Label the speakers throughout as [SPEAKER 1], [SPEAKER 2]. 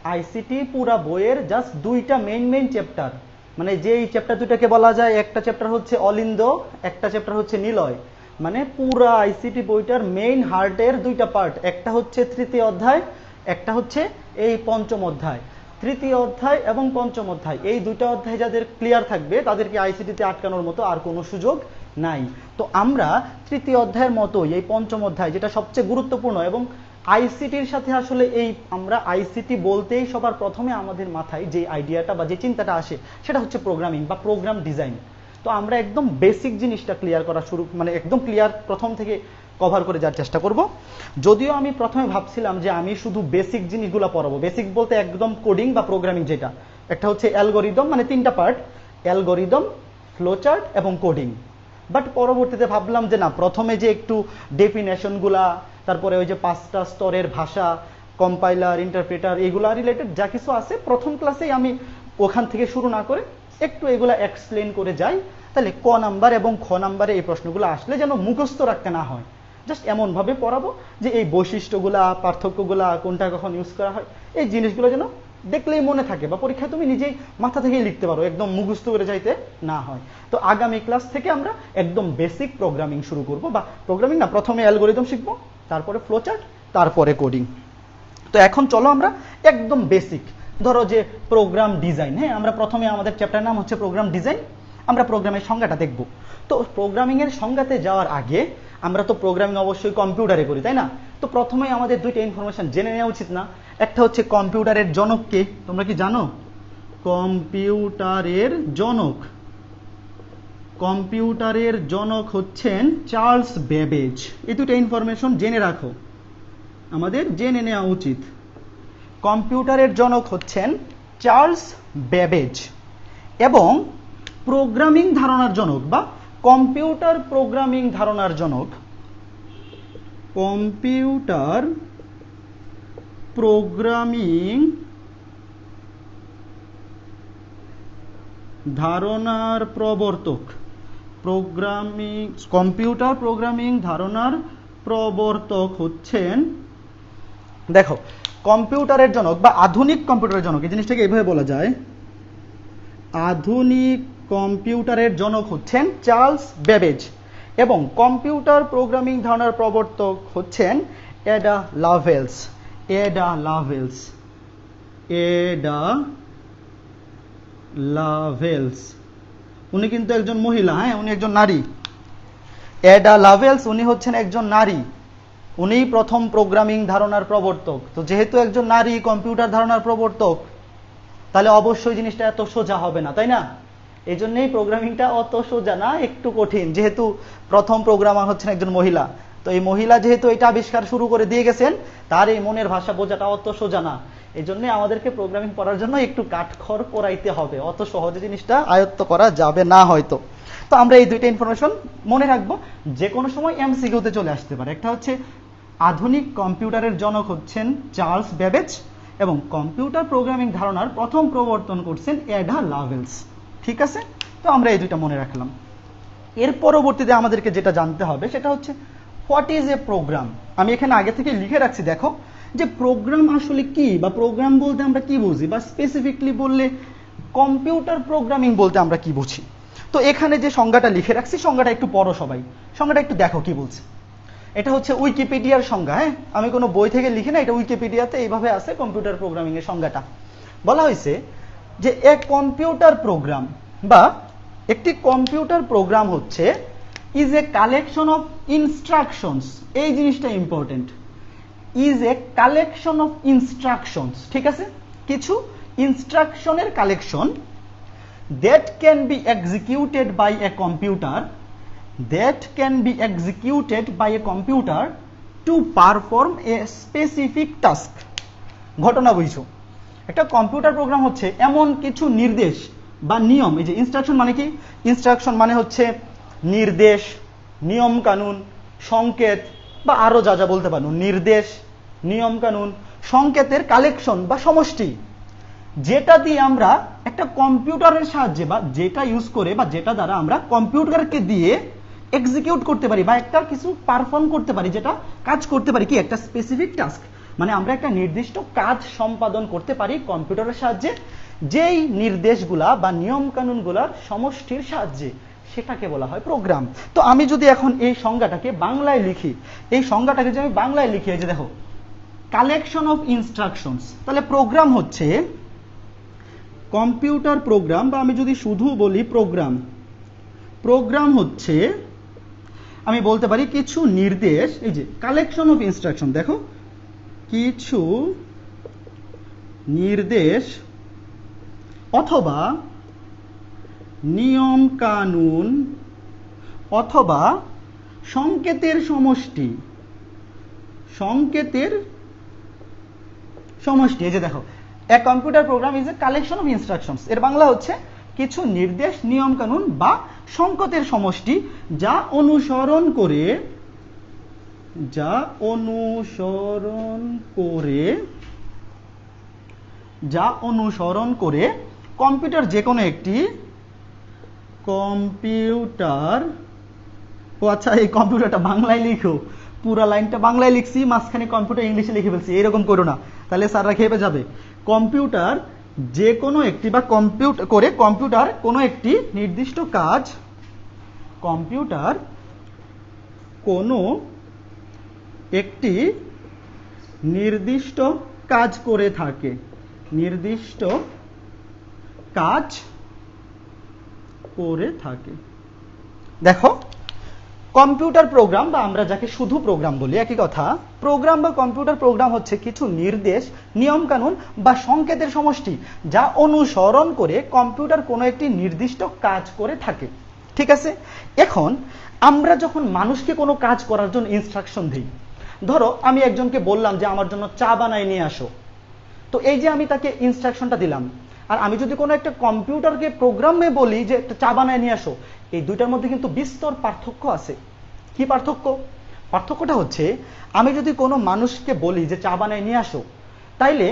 [SPEAKER 1] ICT পুরা বইয়ের just দুইটা মেইন চ্যাপ্টার, মানে যেই চ্যাপ্টার দুটাকে বলা যায়, একটা চ্যাপ্টার হচ্ছে অলিন্দ, একটা চ্যাপ্টার হচ্ছে নিলয়। মানে পুরা আইসিটি বইটার মেইন হার্টের দুইটা পার্ট, একটা হচ্ছে তৃতীয় অধ্যায়, একটা হচ্ছে এই পঞ্চম অধ্যায়। তৃতীয় অধ্যায় এবং পঞ্চম অধ্যায় এই দুইটা অধ্যায় যাদের ক্লিয়ার থাকবে তাদেরকে আইসিটিতে আটকানোর মতো আর কোনো সুযোগ নাই। তো আমরা তৃতীয় অধ্যায়ের মতোই এই পঞ্চম অধ্যায়, যেটা সবচেয়ে গুরুত্বপূর্ণ, এবং আইসিটির সাথে আসলে এই আমরা আইসিটি বলতেই সবার প্রথমে আমাদের মাথায় যে আইডিয়াটা বা যে চিন্তাটা আসে সেটা হচ্ছে প্রোগ্রামিং বা প্রোগ্রাম ডিজাইন। তো আমরা একদম বেসিক জিনিসটা ক্লিয়ার করা শুরু, মানে একদম ক্লিয়ার প্রথম থেকে কভার করে যাওয়ার চেষ্টা করব। যদিও আমি প্রথমে ভাবছিলাম যে আমি শুধু বেসিক জিনিসগুলো পড়াবো, বেসিক বলতে একদম কোডিং বা প্রোগ্রামিং, যেটা একটা হচ্ছে অ্যালগোরিদম, মানে তিনটা পার্ট, অ্যালগোরিদম, ফ্লোচার্ট এবং কোডিং। বাট পরবর্তীতে ভাবলাম যে না, প্রথমে যে একটু ডেফিনেশনগুলা, তারপরে ওই যে 5টা স্তরের ভাষা, কম্পাইলার, ইন্টারপ্রেটার, এগুলা রিলেটেড যা কিছু আছে প্রথম ক্লাসেই আমি ওখান থেকে শুরু না করে একটু এগুলা এক্সপ্লেন করে যাই, তাহলে ক নাম্বার এবং খ নাম্বারে এই প্রশ্নগুলো আসলে যেন মুখস্থ রাখতে না হয়। জাস্ট এমনভাবে পড়াবো যে এই বৈশিষ্ট্যগুলা, পার্থক্যগুলা, কোনটা কখন ইউজ করা হয়, এই জিনিসগুলো যেন দেখলেই মনে থাকে বা পরীক্ষায় তুমি নিজেই মাথা থেকেই লিখতে পারো, একদম মুখস্থ করে যাইতে না হয়। তো আগামী ক্লাস থেকে আমরা একদম বেসিক প্রোগ্রামিং শুরু করব, বা প্রোগ্রামিং না, প্রথমে অ্যালগোরিদম শিখবো, তারপরে ফ্লোচার্ট, তারপরে কোডিং। তো এখন চলো আমরা একদম বেসিক, ধরো যে প্রোগ্রাম ডিজাইন, হ্যাঁ, আমরা প্রথমে আমাদের চ্যাপ্টার নাম হচ্ছে প্রোগ্রাম ডিজাইন, আমরা প্রোগ্রামের সংজ্ঞাটা দেখব। তো প্রোগ্রামিং এর সংজ্ঞাতে যাওয়ার আগে আমরা তো প্রোগ্রামিং অবশ্যই কম্পিউটারে করি, তাই না? তো প্রথমে আমাদের দুইটা ইনফরমেশন জেনে নেওয়া উচিত না? একটা হচ্ছে কম্পিউটারের জনক কে, তোমরা কি জানো? কম্পিউটারের জনক, কম্পিউটারের জনক হচ্ছেন চার্লস বেবেজ। এই দুটো ইনফরমেশন জেনে রাখো, আমাদের জেনে নেওয়া উচিত। কম্পিউটারের জনক হচ্ছেন চার্লস বেবেজ, এবং প্রোগ্রামিং ধারণার জনক বা কম্পিউটার প্রোগ্রামিং ধারণার জনক, কম্পিউটার প্রোগ্রামিং ধারণার প্রবর্তক, কম্পিউটার প্রোগ্রামিং ধারণার প্রবর্তক হচ্ছেন, দেখো, কম্পিউটারের জনক বা আধুনিক কম্পিউটারের জনক, এই জিনিসটাকে এইভাবে বলা যায়, আধুনিক কম্পিউটারের জনক হচ্ছেন চার্লস বেবেজ, এবং কম্পিউটার প্রোগ্রামিং ধারণার প্রবর্তক হচ্ছেন এডা লাভেলস। এডা লাভেলস, এডা লাভেলস, উনি কিন্তু একজন মহিলা, হ্যাঁ, উনি একজন নারী। এডা লাভেলস উনি হচ্ছেন একজন নারী, উনি প্রথম প্রোগ্রামিং ধারণার প্রবর্তক। তো যেহেতু একজন নারী কম্পিউটার ধারণার প্রবর্তক, তাহলে অবশ্যই জিনিসটা এত সোজা হবে না, তাই না? এই জন্যই প্রোগ্রামিংটা অত সোজা না, একটু কঠিন, যেহেতু প্রথম প্রোগ্রামার হচ্ছেন একজন মহিলা। তো এই মহিলা যেহেতু এটা আবিষ্কার শুরু করে দিয়ে গেছেন, তার এই মনের ভাষা বোঝাটা অত সোজা না। এই জন্য আমাদেরকে প্রোগ্রামিং পড়ার জন্য একটু কাঠখড় পোড়াইতে হবে, অত সহজে জিনিসটা আয়ত্ত করা যাবে না হয়তো। তো আমরা এই দুইটা ইনফরমেশন মনে রাখবো, যে কোনো সময় এমসিকিউতে চলে আসতে পারে। একটা হচ্ছে আধুনিক কম্পিউটারের জনক হচ্ছেন চার্লস বেবেজ, এবং কম্পিউটার প্রোগ্রামিং ধারণার প্রথম প্রবর্তন করছেন এডা লাভেলস। ঠিক আছে? তো আমরা এই দুইটা মনে রাখলাম। এর পরবর্তীতে আমাদেরকে যেটা জানতে হবে সেটা হচ্ছে হোয়াট ইজ এ প্রোগ্রাম। আমি এখানে আগে থেকে লিখে রাখছি, দেখো, যে প্রোগ্রাম আসলে কি, বা প্রোগ্রাম বলতে আমরা কি বুঝি, বা স্পেসিফিকলি বললে কম্পিউটার প্রোগ্রামিং বলতে আমরা কি বুঝি। তো এখানে যে সংজ্ঞাটা লিখে রাখছি, সংজ্ঞাটা একটু পড়ো সবাই, সংজ্ঞাটা একটু দেখো কি বলছে। এটা হচ্ছে উইকিপিডিয়ার সংজ্ঞা, হ্যাঁ, আমি কোনো বই থেকে লিখি না, এটা উইকিপিডিয়াতে এইভাবে আছে কম্পিউটার প্রোগ্রামিং এর সংজ্ঞাটা। বলা হয়েছে যে এ কম্পিউটার প্রোগ্রাম বা একটি কম্পিউটার প্রোগ্রাম হচ্ছে is a collection of instructions, এই জিনিসটা important, is a collection of instructions, ঠিক আছে, কিছু ইনস্ট্রাকশনের কালেকশন, that can be executed by a computer, that can be executed by a computer to perform a specific task। ঘটনা বুঝছো, একটা কম্পিউটার প্রোগ্রাম হচ্ছে এমন কিছু নির্দেশ বা নিয়ম। এই যে ইনস্ট্রাকশন মানে কি, ইনস্ট্রাকশন মানে হচ্ছে নির্দেশ, নিয়ম কানুন, সংকেত, বা আরো যা যা বলতে পারো, নির্দেশ, নিয়ম কানুন, সংকেতের কালেকশন বা সমষ্টি, যেটা দিয়ে আমরা একটা কম্পিউটারের সাহায্যে বা যেটা ইউজ করে বা যেটা দ্বারা আমরা কম্পিউটারকে দিয়ে এক্সিকিউট করতে পারি বা একটা কিছু পারফর্ম করতে পারি, যেটা কাজ করতে পারি কি, একটা স্পেসিফিক টাস্ক। মানে আমরা একটা নির্দিষ্ট কাজ সম্পাদন করতে পারি কম্পিউটারের সাহায্যে, যেই নির্দেশগুলা বা নিয়ম কানুনগুলার সমষ্টির সাহায্যে, সেটাকে বলা হয় প্রোগ্রাম। তো আমি যদি এখন এই সংজ্ঞাটাকে বাংলায় লিখি, এই সংজ্ঞাটাকে যদি আমি বাংলায় লিখি, এই যে দেখো, কালেকশন অফ ইনস্ট্রাকশনস, তাহলে প্রোগ্রাম হচ্ছে কম্পিউটার প্রোগ্রাম, বা আমি যদি শুধু বলি প্রোগ্রাম, প্রোগ্রাম হচ্ছে আমি বলতে পারি কিছু নির্দেশ, এই যে কালেকশন অফ ইনস্ট্রাকশন, দেখো কিছু নির্দেশ অথবা নিয়ম কানুন অথবা সংকেতের সমষ্টি, সংকেতের সমষ্টি। এই যে দেখো, a computer program is a collection of instructions, এর বাংলা হচ্ছে কিছু নির্দেশ, নিয়ম কানুন বা সংকেতের সমষ্টি, যা অনুসরণ করে, যা অনুসরণ করে, যা অনুসরণ করে কম্পিউটার, যে কোনো একটি কম্পিউটার, ও আচ্ছা এই কম্পিউটারটা বাংলায় লিখো, পুরা লাইনটা বাংলায় লিখছি, মাঝখানে কম্পিউটার ইংলিশে লিখে ফেলছি, এরকম করো না, তাহলে স্যাররা খেপে যাবে। কম্পিউটার যে কোনো একটি, বা কম্পিউটার করে কম্পিউটার কোনো একটি নির্দিষ্ট কাজ, কম্পিউটার কোনো একটি নির্দিষ্ট কাজ করে থাকে, নির্দিষ্ট কাজ করে থাকে। দেখো, কম্পিউটার প্রোগ্রাম, বা আমরা যাকে শুধু প্রোগ্রাম বলি একই কথা, প্রোগ্রাম বা কম্পিউটার প্রোগ্রাম হচ্ছে কিছু নির্দেশ, নিয়ম কানুন বা সংকেতের সমষ্টি, যা অনুসরণ করে কম্পিউটার কোনো একটি নির্দিষ্ট কাজ করে থাকে। ঠিক আছে, এখন আমরা যখন মানুষকে কোনো কাজ করার জন্য ইনস্ট্রাকশন দিই, ধরো আমি একজনকে বললাম যে আমার জন্য চা বানায় নিয়ে আসো, তো এই যে আমি তাকে ইনস্ট্রাকশনটা দিলাম, আর আমি যদি কোনো একটা কম্পিউটারকে প্রোগ্রামে বলি যে একটা চা বানায় নিয়ে আসো, এই দুইটার মধ্যে কিন্তু বিস্তর পার্থক্য আছে। কি পার্থক্য? পার্থক্যটা হচ্ছে, আমি যদি কোনো মানুষকে বলি যে চা বানায় নিয়ে আসো, তাইলে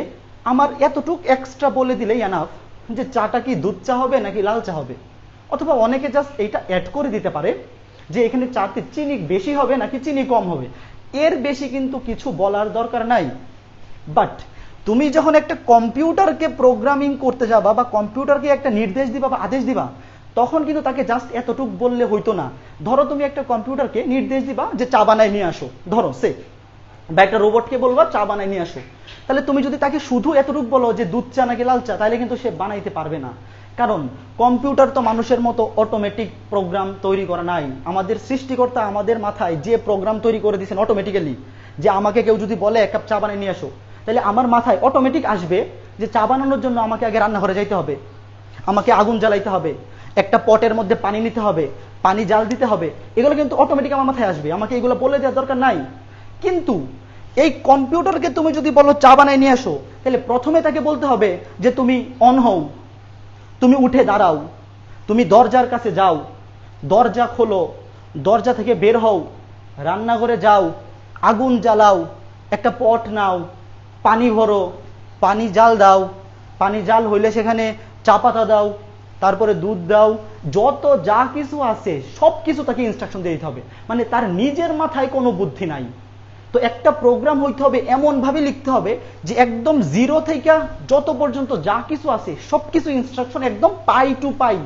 [SPEAKER 1] আমার এতটুক এক্সট্রা বলে দিলেই এনাফ যে চাটা কি দুধ চা হবে নাকি লাল চা হবে, অথবা অনেকে জাস্ট এইটা অ্যাড করে দিতে পারে যে এখানে চাতে চিনি বেশি হবে নাকি চিনি কম হবে, এর বেশি কিন্তু কিছু বলার দরকার নাই। বাট তুমি যখন একটা কম্পিউটারকে প্রোগ্রামিং করতে যাবা, বা কম্পিউটারকে একটা নির্দেশ দিবা বা আদেশ দিবা, তখন কিন্তু তাকে জাস্ট এতটুক বললে হইতো না। ধরো তুমি একটা কম্পিউটারকে নির্দেশ দিবা যে চা বানায় নিয়ে আসো, ধরো সে, বা একটা রোবটকে বলবা চা বানায় নিয়ে আসো, তাহলে তুমি যদি তাকে শুধু এতটুক বলো যে দুধ চা নাকি লাল চা, তাহলে কিন্তু সে বানাইতে পারবে না। কারণ কম্পিউটার তো মানুষের মতো অটোমেটিক প্রোগ্রাম তৈরি করা নাই। আমাদের সৃষ্টিকর্তা আমাদের মাথায় যে প্রোগ্রাম তৈরি করে দিয়েছেন অটোমেটিক্যালি, যে আমাকে কেউ যদি বলে এক কাপ চা বানিয়ে নিয়ে আসো, তাহলে আমার মাথায় অটোমেটিক আসবে যে চা বানানোর জন্য আমাকে আগে রান্নাঘরে যাইতে হবে, আমাকে আগুন জ্বালাইতে হবে, একটা পটের মধ্যে পানি নিতে হবে, পানি জাল দিতে হবে, এগুলো কিন্তু অটোমেটিক আমার মাথায় আসবে, আমাকে এগুলো বলে দেওয়ার দরকার নাই। কিন্তু এই কম্পিউটারকে তুমি যদি বলো চা বানায় নিয়ে আসো, তাহলে প্রথমে তাকে বলতে হবে যে তুমি অন হও, তুমি উঠে দাঁড়াও, তুমি দরজার কাছে যাও, দরজা খোলো, দরজা থেকে বের হও, রান্নাঘরে যাও, আগুন জ্বালাও, একটা পট নাও, পানি ভরো, পানি জাল দাও, পানি জাল হইলে সেখানে চা পাতা দাও, তারপরে দুধ দাও, যত যা কিছু আছে সব কিছু তাকে ইনস্ট্রাকশন দিয়ে দিতে হবে। মানে তার নিজের মাথায় কোনো বুদ্ধি নাই। তো একটা প্রোগ্রাম হইতে হবে এমন ভাবে লিখতে হবে যে একদম জিরো থেকে যত পর্যন্ত যা কিছু আছে সবকিছু ইনস্ট্রাকশন একদম পাই টু পাই,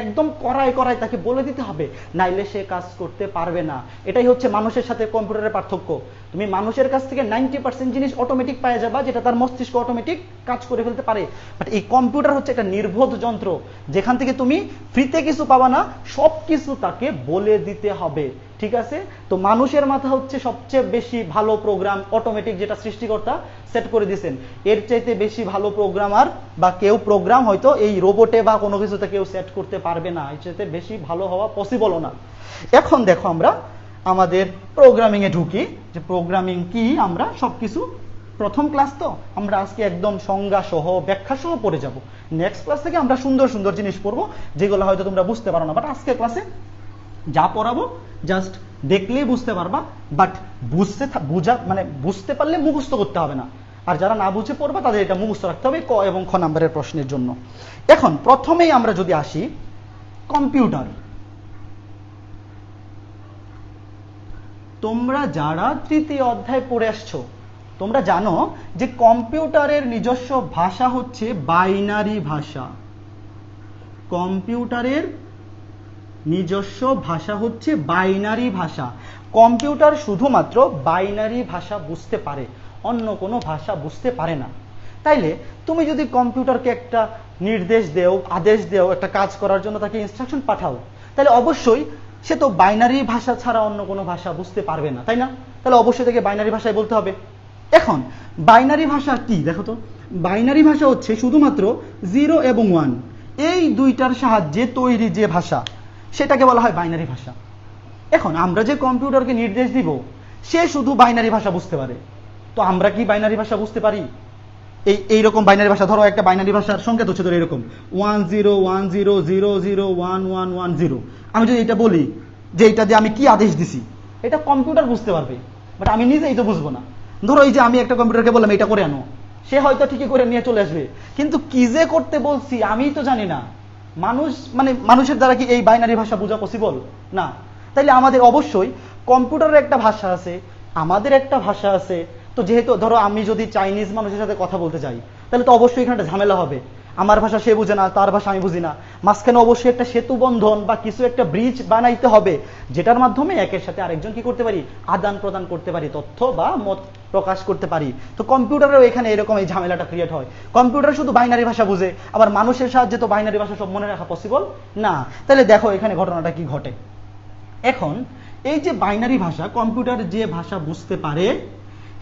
[SPEAKER 1] একদম করায় করায় তাকে বলে দিতে হবে, নাইলে সে কাজ করতে পারবে না। এটাই হচ্ছে মানুষের সাথে কম্পিউটারের পার্থক্য। তুমি মানুষের কাছ থেকে 90% জিনিস অটোমেটিক পাওয়া যাবা, যেটা তার মস্তিষ্ক অটোমেটিক কাজ করে ফেলতে পারে। বাট এই কম্পিউটার হচ্ছে একটা নির্বোধ যন্ত্র, যেখান থেকে তুমি ফ্রিতে কিছু পাবা না, সব কিছু তাকে বলে দিতে হবে। ঠিক আছে, তো মানুষের মাথা হচ্ছে সবচেয়ে বেশি ভালো প্রোগ্রাম অটোমেটিক, যেটা সৃষ্টিকর্তা সেট করে দিয়েছেন। এর চাইতে বেশি ভালো প্রোগ্রামার বা কেউ প্রোগ্রাম হয়তো এই রোবটে বা কোনো কিছুতে কেউ সেট করতে পারবে না, এর চাইতে বেশি ভালো হওয়া পসিবলও না। এখন দেখো আমরা আমাদের প্রোগ্রামিং এ ঢুকি, যে প্রোগ্রামিং কি। আমরা সবকিছু প্রথম ক্লাস, তো আমরা আজকে একদম সংজ্ঞা সহ ব্যাখ্যা সহ পড়ে যাব। নেক্সট ক্লাস থেকে আমরা সুন্দর সুন্দর জিনিস পড়বো যেগুলো হয়তো তোমরা বুঝতে পারো না, বাট আজকে ক্লাসে যা পড়াবো জাস্ট দেখলেই বুঝতে পারবা। বাট বুঝতে পারলে মুখস্থ করতে হবে না, আর যারা না বুঝে পড়বা তাদের এটা মুখস্থ রাখতে হবে ক এবং খ নাম্বারের প্রশ্নের জন্য। এখন প্রথমেই আমরা যদি আসি কম্পিউটার, তোমরা যারা তৃতীয় অধ্যায় পড়ে আসছো তোমরা জানো যে কম্পিউটারের নিজস্ব ভাষা হচ্ছে বাইনারি ভাষা। কম্পিউটারের নিজস্ব ভাষা হচ্ছে বাইনারি ভাষা। কম্পিউটার শুধুমাত্র বাইনারি ভাষা বুঝতে পারে, অন্য কোনো ভাষা বুঝতে পারে না। তাইলে তুমি যদি কম্পিউটারকে একটা নির্দেশ দেও, আদেশ দেও একটা কাজ করার জন্য, তাকে ইনস্ট্রাকশন পাঠাও, তাহলে অবশ্যই সে তো বাইনারি ভাষা ছাড়া অন্য কোনো ভাষা বুঝতে পারবে না, তাই না? তাহলে অবশ্যই তাকে বাইনারি ভাষায় বলতে হবে। এখন বাইনারি ভাষা কি দেখো তো। বাইনারি ভাষা হচ্ছে শুধুমাত্র 0 এবং 1 এই দুইটার সাহায্যে তৈরি যে ভাষা, সেটাকে বলা হয় বাইনারি ভাষা। এখন আমরা যে কম্পিউটারকে নির্দেশ দিব, সে শুধু বাইনারি ভাষা বুঝতে পারে। তো আমরা কি বাইনারি ভাষা বুঝতে পারি? এইরকম বাইনারি ভাষা, ধরো একটা বাইনারি ভাষার সংকেত হচ্ছে ধরো এরকম 1010001110। আমি যদি এটা বলি যে এটা দিয়ে আমি কি আদেশ দিছি, এটা কম্পিউটার বুঝতে পারবে, বাট আমি নিজেই তো বুঝবো না। ধরো এই যে আমি একটা কম্পিউটারকে বললাম এটা করে আনো, সে হয়তো ঠিকই করে নিয়ে চলে আসবে, কিন্তু কি যে করতে বলছি আমি তো জানি না। মানুষের দ্বারা কি এই বাইনারি ভাষা বোঝা পসিবল না? তাইলে আমাদের অবশ্যই কম্পিউটারের একটা ভাষা আছে, আমাদের একটা ভাষা আছে। তো যেহেতু ধরো আমি যদি চাইনিজ মানুষের সাথে কথা বলতে চাই, তাহলে তো অবশ্যই এখানে একটা ঝামেলা হবে। আমার ভাষা সে বুঝে না, তার ভাষা আমি বুঝি না, মাঝখানে অবশ্যই একটা সেতু বন্ধন বা কিছু একটা ব্রিজ বানাইতে হবে, যেটার মাধ্যমে একের সাথে আরেকজন কি করতে পারি, আদান প্রদান করতে পারি, তথ্য বা মত প্রকাশ করতে পারি। তো কম্পিউটারেও এখানে এরকম এই ঝামেলাটা ক্রিয়েট হয়। কম্পিউটার শুধু বাইনারি ভাষা বুঝে, আবার মানুষের সাহায্যে তো বাইনারি ভাষা সব মনে রাখা পসিবল না। তাহলে দেখো এখানে ঘটনাটা কি ঘটে। এখন এই যে বাইনারি ভাষা, কম্পিউটার যে ভাষা বুঝতে পারে,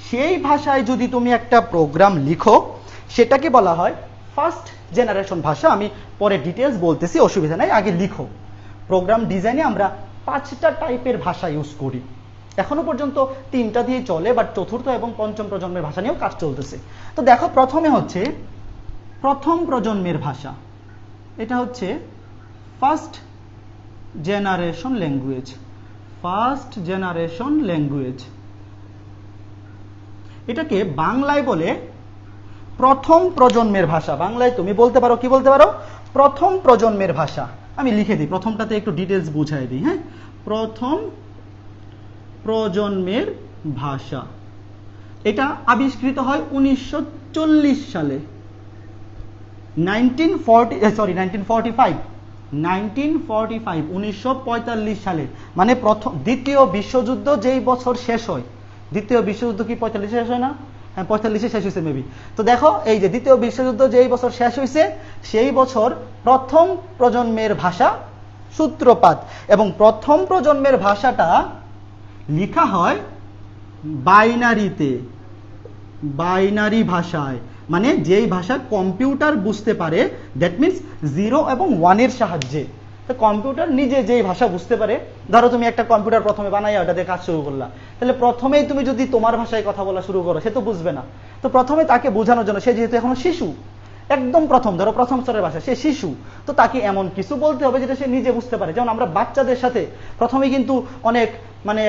[SPEAKER 1] সেই ভাষায় যদি তুমি একটা প্রোগ্রাম লিখো, সেটাকে বলা হয় ফার্স্ট জেনারেশন ভাষা। আমি পরে ডিটেলস বলতেছি, অসুবিধা নাই, আগে লিখো। প্রোগ্রাম ডিজাইনে আমরা 5টা টাইপের ভাষা ইউজ করি। এখনো পর্যন্ত 3টা দিয়ে চলে, বাট চতুর্থ এবং পঞ্চম প্রজন্মের ভাষা নিয়েও কাজ চলতেছে। তো দেখো প্রথমে হচ্ছে প্রথম প্রজন্মের ভাষা, এটা হচ্ছে first generation language. First generation language, এটাকে বাংলায় বলে প্রথম প্রজন্মের ভাষা। বাংলায় তুমি বলতে পারো, কি বলতে পারো, প্রথম প্রজন্মের ভাষা। আমি লিখে দিই, প্রথমটাতে একটু ডিটেলস বুঝাই দিই। হ্যাঁ, প্রথম প্রজন্মের ভাষা, এটা আবিষ্কৃত হয় 1940 সালে, 1945 সালে। মানে দ্বিতীয় বিশ্বযুদ্ধ যেই বছর শেষ হয়, দ্বিতীয় বিশ্বযুদ্ধ কি 45 শেষ হয় না? হ্যাঁ, 45 শেষ হয়েছে মেবি। তো দেখো এই যে দ্বিতীয় বিশ্বযুদ্ধ যেই বছর শেষ হয়েছে, সেই বছর প্রথম প্রজন্মের ভাষা সূত্রপাত। এবং প্রথম প্রজন্মের ভাষাটা লেখা হয় বাইনারিতে, বাইনারি ভাষায়, মানে যেই ভাষা কম্পিউটার বুঝতে পারে, দ্যাট মিনস 0 এবং 1 এর সাহায্যে। তো কম্পিউটার নিজে যেই ভাষা বুঝতে পারে, ধরো তুমি একটা কম্পিউটার প্রথমে বানাইয়া ওটা দিয়ে কাজ শুরু করলা, তাহলে প্রথমেই তুমি যদি তোমার ভাষায় কথা বলা শুরু করো, সে তো বুঝবে না। তো প্রথমে তাকে বোঝানোর জন্য, সে যেহেতু এখনো শিশু, একদম প্রথম ধরো প্রথম স্তরের ভাষা, সে শিশু, তো তাকে এমন কিছু বলতে হবে যেটা সে নিজে বুঝতে পারে। যেমন আমরা বাচ্চাদের সাথে প্রথমে কিন্তু অনেক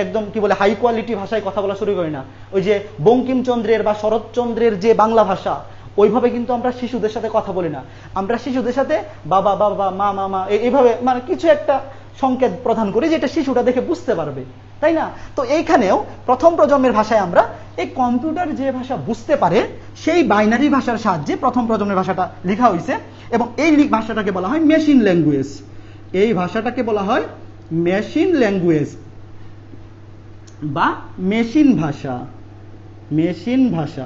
[SPEAKER 1] একদম কি বলে হাই কোয়ালিটি ভাষায় কথা বলা শুরু করি না। ওই যে বঙ্কিমচন্দ্রের বা শরৎচন্দ্রের যে বাংলা ভাষা, ওইভাবে কিন্তু আমরা শিশুদের সাথে কথা বলি না। আমরা শিশুদের সাথে বাবা বাবা, মা মামা, এইভাবে কিছু একটা সংকেত প্রদান করি, যেটা শিশুটা দেখে বুঝতে পারবে, তাই না? তো এইখানেও প্রথম প্রজন্মের ভাষায় আমরা এই কম্পিউটার যে ভাষা বুঝতে পারে, সেই বাইনারি ভাষার সাহায্যে প্রথম প্রজন্মের ভাষাটা লেখা হয়েছে। এবং এই ভাষাটাকে বলা হয় মেশিন ল্যাঙ্গুয়েজ। এই ভাষাটাকে বলা হয় মেশিন ল্যাঙ্গুয়েজ বা মেশিন ভাষা। মেশিন ভাষা,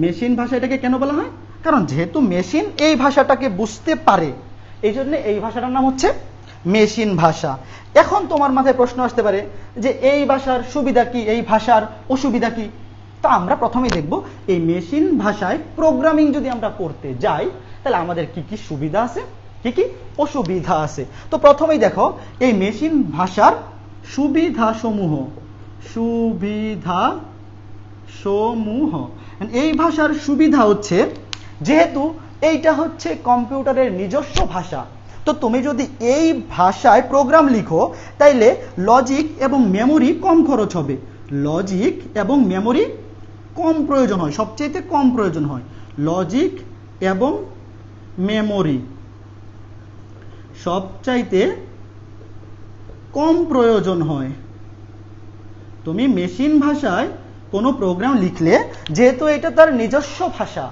[SPEAKER 1] মেশিন ভাষা এটাকে কেন বলা হয়? কারণ যেহেতু মেশিন এই ভাষাটাকে বুঝতে পারে, এই জন্য এই ভাষাটার নাম হচ্ছে মেশিন ভাষা। এখন তোমার মাথায় প্রশ্ন আসতে পারে যে এই ভাষার সুবিধা কি, এই ভাষার অসুবিধা কি? তো আমরা প্রথমেই দেখব এই মেশিন ভাষায় প্রোগ্রামিং যদি আমরা করতে যাই, তাহলে আমাদের কি কি সুবিধা আছে, কি কি অসুবিধা আছে। তো প্রথমেই দেখো এই মেশিন ভাষার সুবিধা সমূহ। সুবিধা সমূহ, এই ভাষার সুবিধা হচ্ছে, যেহেতু এইটা হচ্ছে কম্পিউটারের নিজস্ব ভাষা, তো তুমি যদি এই ভাষায় প্রোগ্রাম লিখো, তাইলে লজিক এবং মেমোরি কম খরচ হবে। লজিক এবং মেমোরি কম প্রয়োজন হয়, সবচেয়ে কম প্রয়োজন হয় লজিক এবং মেমোরি, সবচাইতে কম প্রয়োজন হয়। তুমি মেশিন ভাষায় কোনো প্রোগ্রাম লিখলে যেহেতু এটা তার নিজস্ব ভাষা,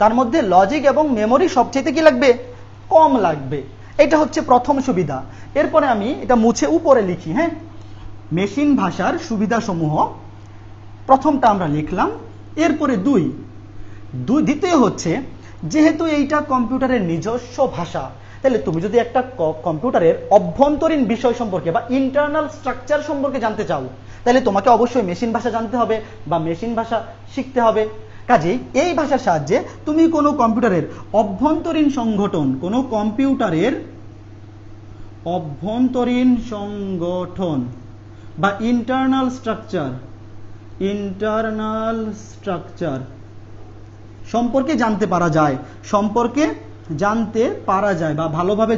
[SPEAKER 1] তার মধ্যে লজিক এবং মেমোরি সবচেয়ে কি লাগবে? কম লাগবে। এটা হচ্ছে প্রথম সুবিধা। এরপরে আমি এটা মুছে উপরে লিখি। হ্যাঁ, মেশিন ভাষার সুবিধাসমূহ প্রথমটা আমরা লিখলাম। এরপরে দ্বিতীয় হচ্ছে, যেহেতু এইটা কম্পিউটারের নিজস্ব ভাষা, তাহলে তুমি যদি একটা কম্পিউটারের অভ্যন্তরীণ বিষয় সম্পর্কে বা ইন্টারনাল স্ট্রাকচার সম্পর্কে জানতে চাও, তাহলে তোমাকে অবশ্যই মেশিন ভাষা জানতে হবে বা মেশিন ভাষা শিখতে হবে। কাজেই এই ভাষার সাহায্যে তুমি কোনো কম্পিউটারের অভ্যন্তরীণ সংগঠন, কোনো কম্পিউটারের অভ্যন্তরীণ সংগঠন বা ইন্টারনাল স্ট্রাকচার সম্পর্কে জানতে পারা যায় বা ভালোভাবে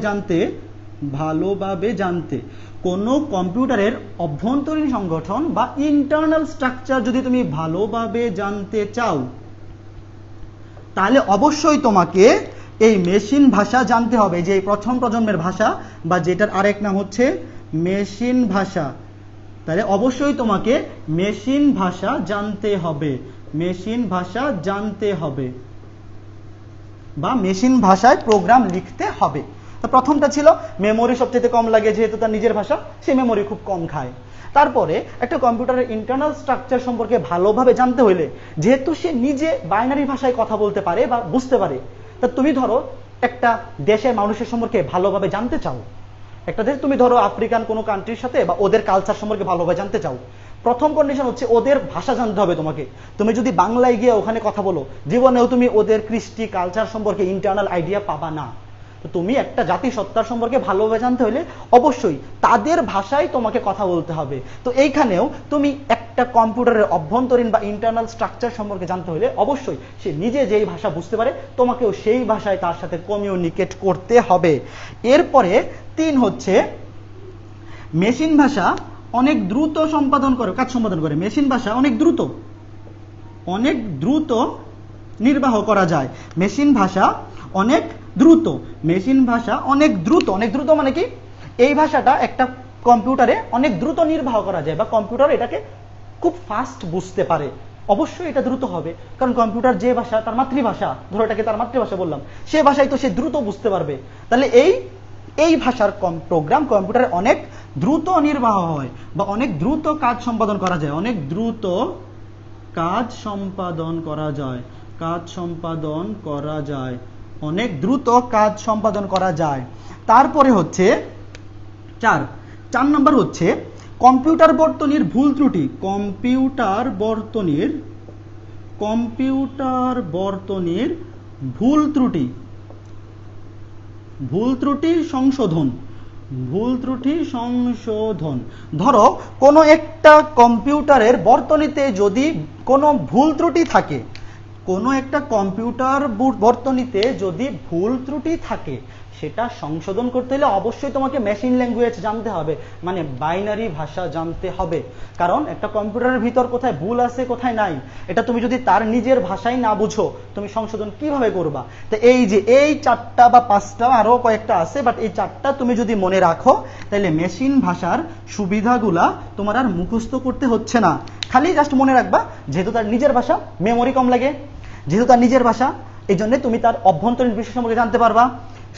[SPEAKER 1] জানতে কোনো কম্পিউটারের অভ্যন্তরীণ সংগঠন বা ইন্টারনাল স্ট্রাকচার যদি তুমি ভালোভাবে জানতে চাও, তাহলে অবশ্যই তোমাকে এই মেশিন ভাষা জানতে হবে, যে প্রথম প্রজন্মের ভাষা বা যেটার আরেক নাম হচ্ছে মেশিন ভাষা। তাহলে অবশ্যই তোমাকে মেশিন ভাষা জানতে হবে বা মেশিন ভাষায় প্রোগ্রাম লিখতে হবে। তো প্রথমটা ছিল মেমোরি সবচেয়ে কম লাগে, যেহেতু তার নিজের ভাষা, সে মেমোরি খুব কম খায়। তারপরে একটা কম্পিউটারের ইন্টারনাল স্ট্রাকচার সম্পর্কে ভালোভাবে জানতে হলে, যেহেতু সে নিজে বাইনারি ভাষায় কথা বলতে পারে বা বুঝতে পারে, তা তুমি ধরো একটা দেশের মানুষের সম্পর্কে ভালোভাবে জানতে চাও, একটা দেশ তুমি ধরো আফ্রিকান কোনো কান্ট্রির সাথে বা ওদের কালচার সম্পর্কে ভালোভাবে জানতে চাও, প্রথম কন্ডিশন হচ্ছে ওদের ভাষা জানতে হবে তোমাকে। তুমি যদি বাংলায় গিয়ে ওখানে কথা বলো, জীবনেও তুমি ওদের কৃষ্টি কালচার সম্পর্কে ইন্টারনাল আইডিয়া পাবা না। তো তুমি একটা জাতিসত্তার সম্পর্কে ভালোভাবে জানতে হলে অবশ্যই তাদের ভাষায় তোমাকে কথা বলতে হবে। তো এইখানেও তুমি একটা কম্পিউটারের অভ্যন্তরীণ বা ইন্টারনাল স্ট্রাকচার সম্পর্কে জানতে হলে অবশ্যই সে নিজে যেই ভাষা বুঝতে পারে, তোমাকেও সেই ভাষায় তার সাথে কমিউনিকেট করতে হবে। এরপরে 3 হচ্ছে, মেশিন ভাষা অনেক দ্রুত কাজ সম্পাদন করে। মেশিন ভাষা অনেক দ্রুত নির্বাহ করা যায়। মেশিন ভাষা অনেক দ্রুত মানে কি? এই ভাষাটা একটা কম্পিউটারে অনেক দ্রুত নির্বাহ করা যায় বা কম্পিউটার এটাকে খুব ফাস্ট বুঝতে পারে। অবশ্যই এটা দ্রুত হবে, কারণ কম্পিউটার যে ভাষা তার মাতৃভাষা, ধরো এটাকে তার মাতৃভাষা বললাম, সে ভাষায় তো সে দ্রুত বুঝতে পারবে। তাহলে এই ভাষার প্রোগ্রাম কম্পিউটারে অনেক দ্রুত নির্বাহ হয় বা অনেক দ্রুত কাজ সম্পাদন করা যায়। তারপরে হচ্ছে 4 নম্বর হচ্ছে, কম্পিউটার বর্তনীর ভুল ত্রুটি সংশোধন। ধরো কোনো একটা কম্পিউটারের বর্তনীতে যদি কোনো ভুল ত্রুটি থাকে, সেটা সংশোধন করতে হলে অবশ্যই তোমাকে মেশিন ল্যাঙ্গুয়েজ জানতে হবে, মানে বাইনারি ভাষা জানতে হবে। কারণ একটা কম্পিউটারের ভিতর কোথায় ভুল আছে কোথায় নাই, এটা তুমি যদি তার নিজের ভাষায় না বুঝো, তুমি সংশোধন কিভাবে করবা? তো এই 4টা বা 5টা আরো কয়েকটা আছে, বাট এই 4টা তুমি যদি মনে রাখো, তাহলে মেশিন ভাষার সুবিধাগুলা তোমার আর মুখস্থ করতে হচ্ছে না। খালি জাস্ট মনে রাখবা, যেহেতু তার নিজের ভাষা, মেমোরি কম লাগে, যেহেতু তার নিজের ভাষা, এই জন্য তুমি তার অভ্যন্তরীণ বিষয় সম্পর্কে জানতে পারবা,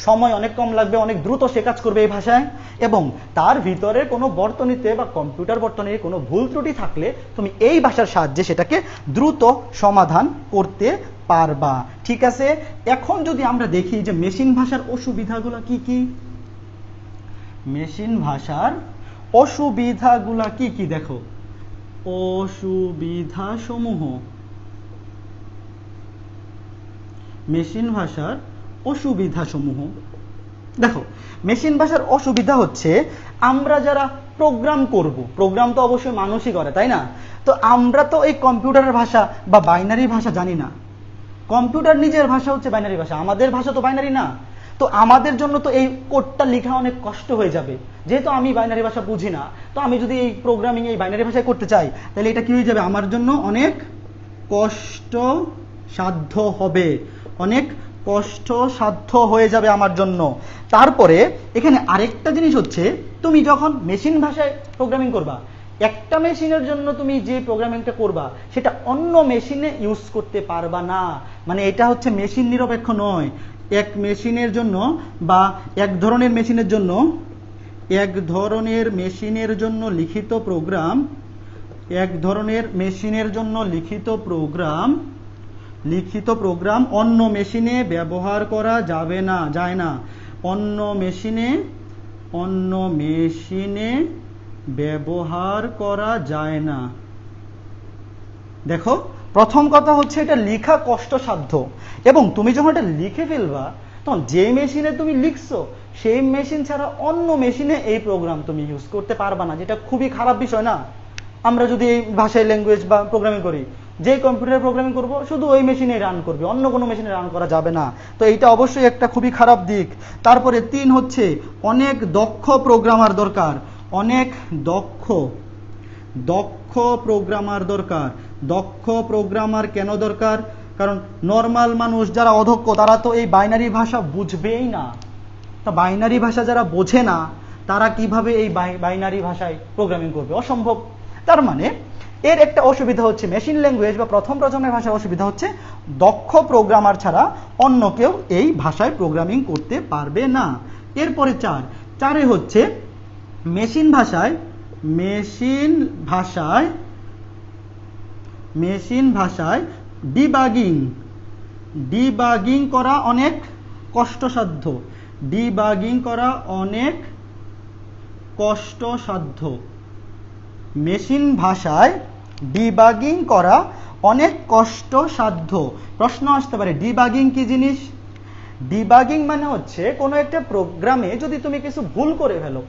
[SPEAKER 1] সময় অনেক কম লাগবে, অনেক দ্রুত সে কাজ করবে এই ভাষায়, এবং তার ভিতরে কোনো বর্তনীতে বা কম্পিউটার বর্তনীতে কোনো ভুল ত্রুটি থাকলে তুমি এই ভাষার সাহায্যে সেটাকে দ্রুত সমাধান করতে পারবা। ঠিক আছে, এখন যদি আমরা দেখি যে মেশিন ভাষার অসুবিধাগুলো কি কি। মেশিন ভাষার অসুবিধাগুলো কি কি দেখো, মেশিন ভাষার অসুবিধাসমূহ দেখো। মেশিন ভাষার অসুবিধা হচ্ছে, আমরা যারা প্রোগ্রাম করব, প্রোগ্রাম তো অবশ্যই মানুষই করে, তাই না? তো আমরা তো এই কম্পিউটারের ভাষা বা বাইনারি ভাষা জানি না। কম্পিউটার নিজের ভাষা হচ্ছে বাইনারি ভাষা, আমাদের ভাষা তো বাইনারি না। তো আমাদের জন্য তো এই কোডটা লেখা অনেক কষ্ট হয়ে যাবে, যেহেতু আমি বাইনারি ভাষা বুঝি না। তো আমি যদি এই প্রোগ্রামিং এই বাইনারি ভাষায় করতে চাই, তাহলে এটা কি হয়ে যাবে? আমার জন্য অনেক কষ্টসাধ্য হয়ে যাবে আমার জন্য। তারপরে এখানে আরেকটা জিনিস হচ্ছে, তুমি যখন মেশিন ভাষায় প্রোগ্রামিং করবা, একটা মেশিনের জন্য তুমি যে প্রোগ্রামিংটা করবা সেটা অন্য মেশিনে ইউজ করতে পারবা না। মানে এটা হচ্ছে মেশিন নিরপেক্ষ নয়। এক মেশিনের জন্য বা এক ধরনের মেশিনের জন্য লিখিত প্রোগ্রাম অন্য মেশিনে ব্যবহার করা যায় না। অন্য মেশিনে ব্যবহার করা যায় না। দেখো, প্রথম কথা হচ্ছে এটা লেখা কষ্টসাধ্য, এবং তুমি যখন এটা লিখে ফেলবা তখন যে মেশিনে তুমি লিখছো সেই মেশিন ছাড়া অন্য মেশিনে এই প্রোগ্রাম তুমি ইউজ করতে পারবা না, যেটা খুবই খারাপ বিষয় না? আমরা যদি এই ভাষায় ল্যাঙ্গুয়েজ বা প্রোগ্রামিং করি, যে কম্পিউটার প্রোগ্রামিং করব শুধু ওই মেশিনে রান করবে, অন্য কোনো মেশিনে রান করা যাবে না। তো এইটা অবশ্যই একটা খুবই খারাপ দিক। তারপরে 3 হচ্ছে অনেক দক্ষ প্রোগ্রামার দরকার। অনেক দক্ষ প্রোগ্রামার দরকার। দক্ষ প্রোগ্রামার কেন দরকার? কারণ নর্মাল মানুষ যারা অদক্ষ তারা তো এই বাইনারি ভাষা বুঝবেই না। তা বাইনারি ভাষা যারা বোঝে না তারা কিভাবে এই বাইনারি ভাষায় প্রোগ্রামিং করবে? অসম্ভব। তার মানে এর একটা অসুবিধা হচ্ছে মেশিন ল্যাঙ্গুয়েজ বা প্রথম প্রজন্মের ভাষার অসুবিধা হচ্ছে দক্ষ প্রোগ্রামার ছাড়া অন্য কেউ এই ভাষায় প্রোগ্রামিং করতে পারবে না। এরপরে 4 হচ্ছে মেশিন ভাষায় ডিবাগিং করা অনেক কষ্টসাধ্য। মেশিন ভাষায় ডিবাগিং করা অনেক কষ্টসাধ্য। প্রশ্ন আসতে পারে ডিবাগিং কি জিনিস? ডিবাগিং মানে হচ্ছে কোনো একটা প্রোগ্রামে যদি তুমি কিছু ভুল করে ফেলো,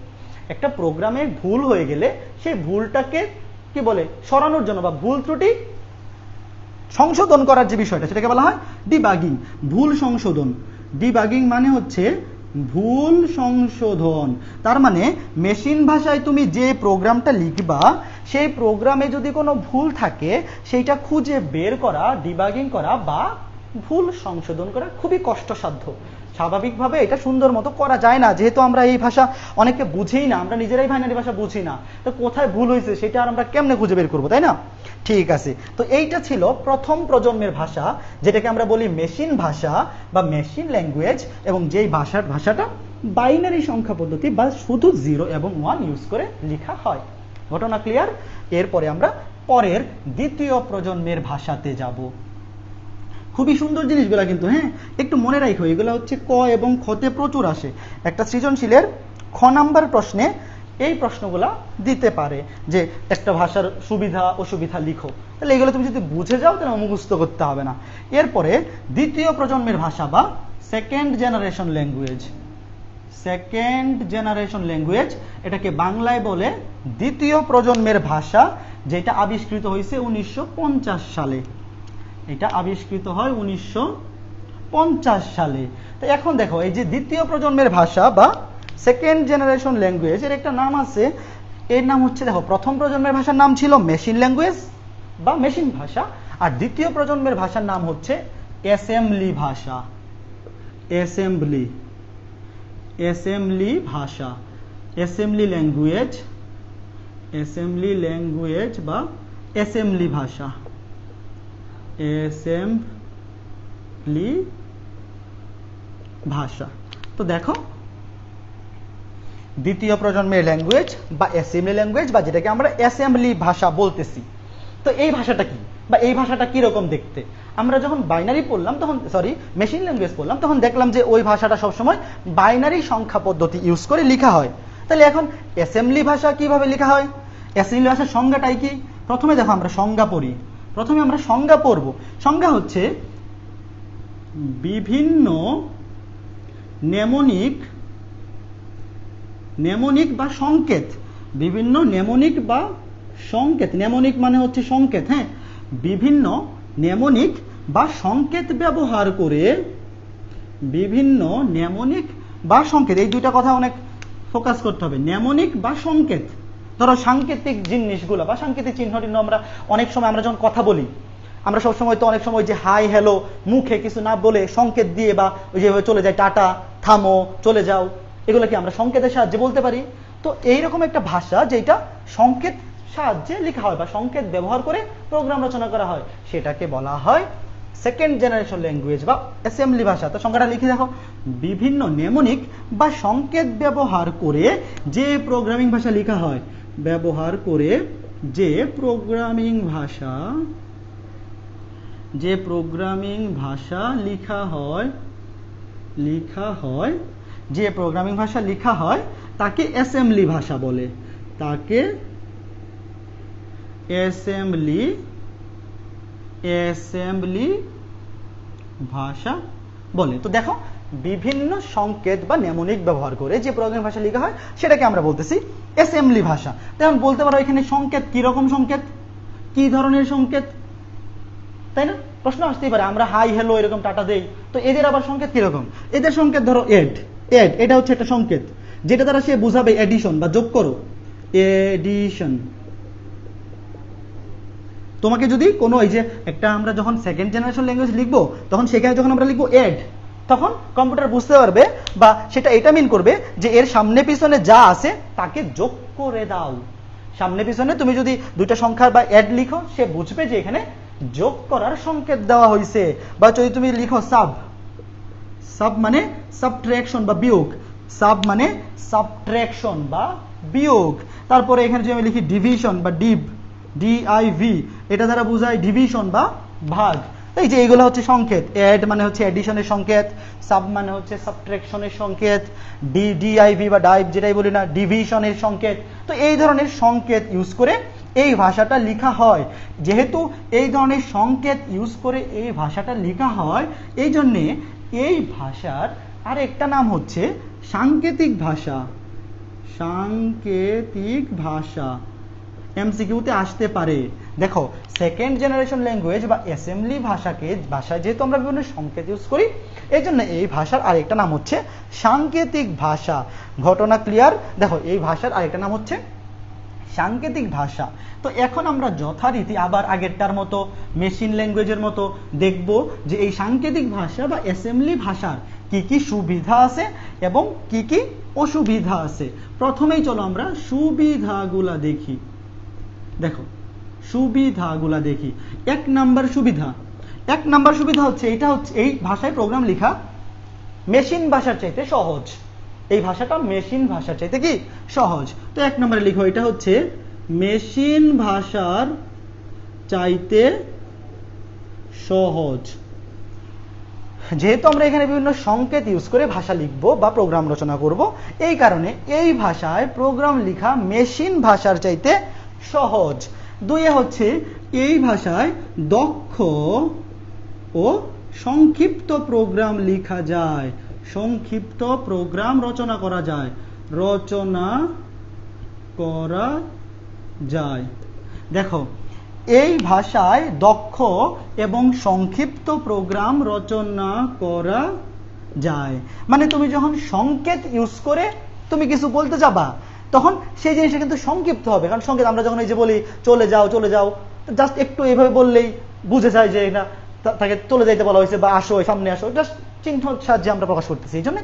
[SPEAKER 1] একটা প্রোগ্রামে ভুল হয়ে গেলে সেই ভুলটাকে কি বলে সরানোর জন্য বা ভুল ত্রুটি সংশোধন করার যে বিষয়টা সেটাকে বলা হয় ডিবাগিং, ভুল সংশোধন। ডিবাগিং মানে হচ্ছে ভুল সংশোধন। তার মানে মেশিন ভাষায় তুমি যে প্রোগ্রামটা লিখবা সেই প্রোগ্রামে যদি কোনো ভুল থাকে সেইটা খুঁজে বের করা, ডিবাগিং করা বা ভুল সংশোধন করা খুবই কষ্টসাধ্য। স্বাভাবিকভাবে এটা সুন্দর মতো করা যায় না, যেহেতু আমরা এই ভাষা অনেকে বুঝিই না, আমরা নিজেরাই বাইনারি ভাষা বুঝি না, তো কোথায় ভুল হয়েছে সেটা আর আমরা কেমনে খুঁজে বের করবো, তাই না? ঠিক আছে, তো এইটা ছিল প্রথম প্রজন্মের ভাষা, যেটাকে আমরা বলি মেশিন ভাষা বা মেশিন ল্যাঙ্গুয়েজ, এবং যেই ভাষাটা বাইনারি সংখ্যা পদ্ধতি বা শুধু 0 এবং 1 ইউজ করে লেখা হয়। ঘটনা ক্লিয়ার? এরপরে আমরা পরের দ্বিতীয় প্রজন্মের ভাষাতে যাব। খুবই সুন্দর জিনিসগুলা কিন্তু, হ্যাঁ, একটু মনে রাখো, এগুলো হচ্ছে ক এবং খতে প্রচুর আসে। একটা সৃজনশীলের খ নাম্বার প্রশ্নে এই প্রশ্নগুলা দিতে পারে যে একটা ভাষার সুবিধা অসুবিধা লিখো। তাহলে এগুলো তুমি যদি বুঝে যাও তাহলে মুখস্থ করতে হবে না। এরপরে দ্বিতীয় প্রজন্মের ভাষা বা সেকেন্ড জেনারেশন ল্যাঙ্গুয়েজ, এটাকে বাংলায় বলে দ্বিতীয় প্রজন্মের ভাষা, যেটা আবিষ্কৃত হয়েছে 1950 সালে। এটা আবিষ্কৃত হয় 1950 সালে। তো এখন দেখো, এই যে দ্বিতীয় প্রজন্মের ভাষা বা সেকেন্ড জেনারেশন ল্যাঙ্গুয়েজ, এর একটা নাম আছে। এর নাম হচ্ছে, দেখো, প্রথম প্রজন্মের ভাষার নাম ছিল মেশিন ল্যাঙ্গুয়েজ বা মেশিন ভাষা, আর দ্বিতীয় প্রজন্মের ভাষার নাম হচ্ছে অ্যাসেম্বলি ভাষা। অ্যাসেম্বলি ভাষা, অ্যাসেম্বলি ল্যাঙ্গুয়েজ বা অ্যাসেম্বলি ভাষা, অ্যাসেম্বলি ভাষা। তো দেখো, দ্বিতীয় প্রজন্মের ল্যাঙ্গুয়েজ বা অ্যাসেম্বলি ল্যাঙ্গুয়েজ বা যেটাকে আমরা অ্যাসেম্বলি ভাষা বলতেছি। তো এই ভাষাটা কি বা এই ভাষাটা কি রকম দেখতে? আমরা যখন বাইনারি পড়লাম তখন, মেশিন ল্যাঙ্গুয়েজ পড়লাম, তখন দেখলাম যে ওই ভাষাটা সবসময় বাইনারি সংখ্যা পদ্ধতি ইউজ করে লেখা হয়। তাহলে এখন অ্যাসেম্বলি ভাষা কিভাবে লেখা হয়? অ্যাসেম্বলি ভাষার সংজ্ঞাটাই কি? প্রথমে দেখো, আমরা সংজ্ঞা পড়ি। প্রথমে আমরা সংজ্ঞা পড়ব। সংজ্ঞা হচ্ছে বিভিন্ন নেমনিক বা সংকেত, বিভিন্ন নেমনিক বা সংকেত, নেমনিক মানে হচ্ছে সংকেত, হ্যাঁ, বিভিন্ন নেমনিক বা সংকেত ব্যবহার করে, বিভিন্ন নেমনিক বা সংকেত, এই দুইটা কথা অনেক ফোকাস করতে হবে। নেমনিক বা সংকেত, ধরো সাংকেতিক জিনিসগুলো বা সাংকেতিক চিহ্ন আমরা অনেক সময় আমরা যখন কথা বলি, আমরা সবসময় তো অনেক সময় যে হাই হ্যালো মুখে কিছু না বলে সংকেত দিয়ে বা ওই যেভাবে চলে যায়, টাটা, থামো, চলে যাও, এগুলো কি আমরা সংকেতের সাহায্যে বলতে পারি? তো এইরকম একটা ভাষা যেটা সংকেত সাহায্যে লেখা হয় বা সংকেত ব্যবহার করে প্রোগ্রাম রচনা করা হয়, সেটাকে বলা হয় সেকেন্ড জেনারেশন ল্যাঙ্গুয়েজ বা অ্যাসেম্বলি ভাষা। তো সংখ্যাটা লিখে দেখো, বিভিন্ন নেমোনিক বা সংকেত ব্যবহার করে যে প্রোগ্রামিং ভাষা লেখা হয়, ব্যবহার করে যে প্রোগ্রামিং ভাষা লেখা হয় যে প্রোগ্রামিং ভাষা লেখা হয় তাকে অ্যাসেম্বলি ভাষা বলে, তাকে অ্যাসেম্বলি ভাষা বলে। তো দেখো, বিভিন্ন সংকেত বা নেমোনিক ব্যবহার করে যে প্রোগ্রামিং ভাষা লেখা হয় সেটাকে আমরা বলতেছি অ্যাসেম্বলি ভাষা। তখন বলতে পারো এখানে সংকেত কি রকম সংকেত, কি ধরনের সংকেত, তাই না? প্রশ্ন আসতেই পারে, আমরা হাই হ্যালো এরকম টাটা দেই, তো এদের আবার সংকেত কিরকম? এদের সংকেত ধরো এড, এটা হচ্ছে একটা সংকেত যেটা দ্বারা সে বুঝাবে এডিশন বা যোগ করো, এডিশন। তোমাকে যদি কোনো এই যে একটা আমরা যখন সেকেন্ড জেনারেশন ল্যাঙ্গুয়েজ লিখবো তখন সেখানে যখন আমরা লিখবো এড, তখন কম্পিউটার বুঝতে পারবে বা সেটা এটা মিন করবে যে এর সামনে পিছনে যা আছে তাকে যোগ করে দাও। সামনে পিছনে তুমি যদি দুইটা সংখ্যার বা এড লিখো, সে বুঝবে যে এখানে যোগ করার সংকেত দেওয়া হয়েছে। বা যদি তুমি লিখো সাব মানে সাবট্রাকশন বা বিয়োগ, সাব মানে সাবট্রাকশন বা বিয়োগ। তারপরে এখানে যদি আমি লিখি ডিভিশন বা ডিআইভি, এটা দ্বারা বোঝায় ডিভিশন বা ভাগ। এই যে এইগুলো হচ্ছে সংকেত। এড মানে হচ্ছে এডিশনের সংকেত, সাব মানে হচ্ছে সাবট্রাকশনের সংকেত, ডিআইভি বা ডাইভ যেটাই বলি না ডিভিশনের সংকেত। তো এই ধরনের সংকেত ইউজ করে এই ভাষাটা লেখা হয়। যেহেতু এই ধরনের সংকেত ইউজ করে এই ভাষাটা লেখা হয়, এই জন্যে এই ভাষার আরেকটা নাম হচ্ছে সাংকেতিক ভাষা। সাংকেতিক ভাষা এমসিকিউতে আসতে পারে। দেখো, সেকেন্ড জেনারেশন ল্যাঙ্গুয়েজ বা অ্যাসেম্বলি ভাষায় যেহেতু আমরা বিভিন্ন সংকেত ইউজ করি, এই জন্য এই ভাষার আরেকটা নাম হচ্ছে সাংকেতিক ভাষা। ঘটনা ক্লিয়ার? দেখো, এই ভাষার আরেকটা নাম হচ্ছে সাংকেতিক ভাষা। তো এখন আমরা যথারীতি আবার আগেরটার মতো মেশিন ল্যাঙ্গুয়েজের মতো দেখব যে এই সাংকেতিক ভাষা বা অ্যাসেম্বলি ভাষার কি কি সুবিধা আছে এবং কি কি অসুবিধা আছে। প্রথমেই চলো আমরা সুবিধাগুলা দেখি। দেখো, সুবিধাগুলা দেখি। এক নাম্বার সুবিধা হচ্ছে এটা হচ্ছে এই ভাষায় প্রোগ্রাম লেখা মেশিন ভাষার চাইতে সহজ। এই ভাষাটা মেশিন ভাষার চাইতে কি সহজ। তো এক নম্বরে লিখো, এটা হচ্ছে মেশিন ভাষার চাইতে সহজ। যেহেতু আমরা এখানে বিভিন্ন সংকেত ইউজ করে ভাষা লিখবো বা প্রোগ্রাম রচনা করব, এই কারণে এই ভাষায় প্রোগ্রাম লেখা মেশিন ভাষার চাইতে সহজ। দুইয়ে হচ্ছে এই ভাষায় দক্ষ ও সংক্ষিপ্ত প্রোগ্রাম লেখা যায়, সংক্ষিপ্ত প্রোগ্রাম রচনা করা যায়। দেখো, এই ভাষায় দক্ষ এবং সংক্ষিপ্ত প্রোগ্রাম রচনা করা যায়। মানে তুমি যখন সংকেত ইউজ করে তুমি কিছু বলতে যাবা, তখন সেই জিনিসটা কিন্তু সংক্ষিপ্ত হবে। কারণ সংকেত আমরা যখন এই যে বলি চলে যাও, জাস্ট একটু এইভাবে বললেই বুঝে যায় যে না তাকে চলে যাইতে বলা হয়েছে বা আসো সামনে আসো, জাস্ট চিহ্ন সাহায্যে আমরা প্রকাশ করতেছি। এই জন্য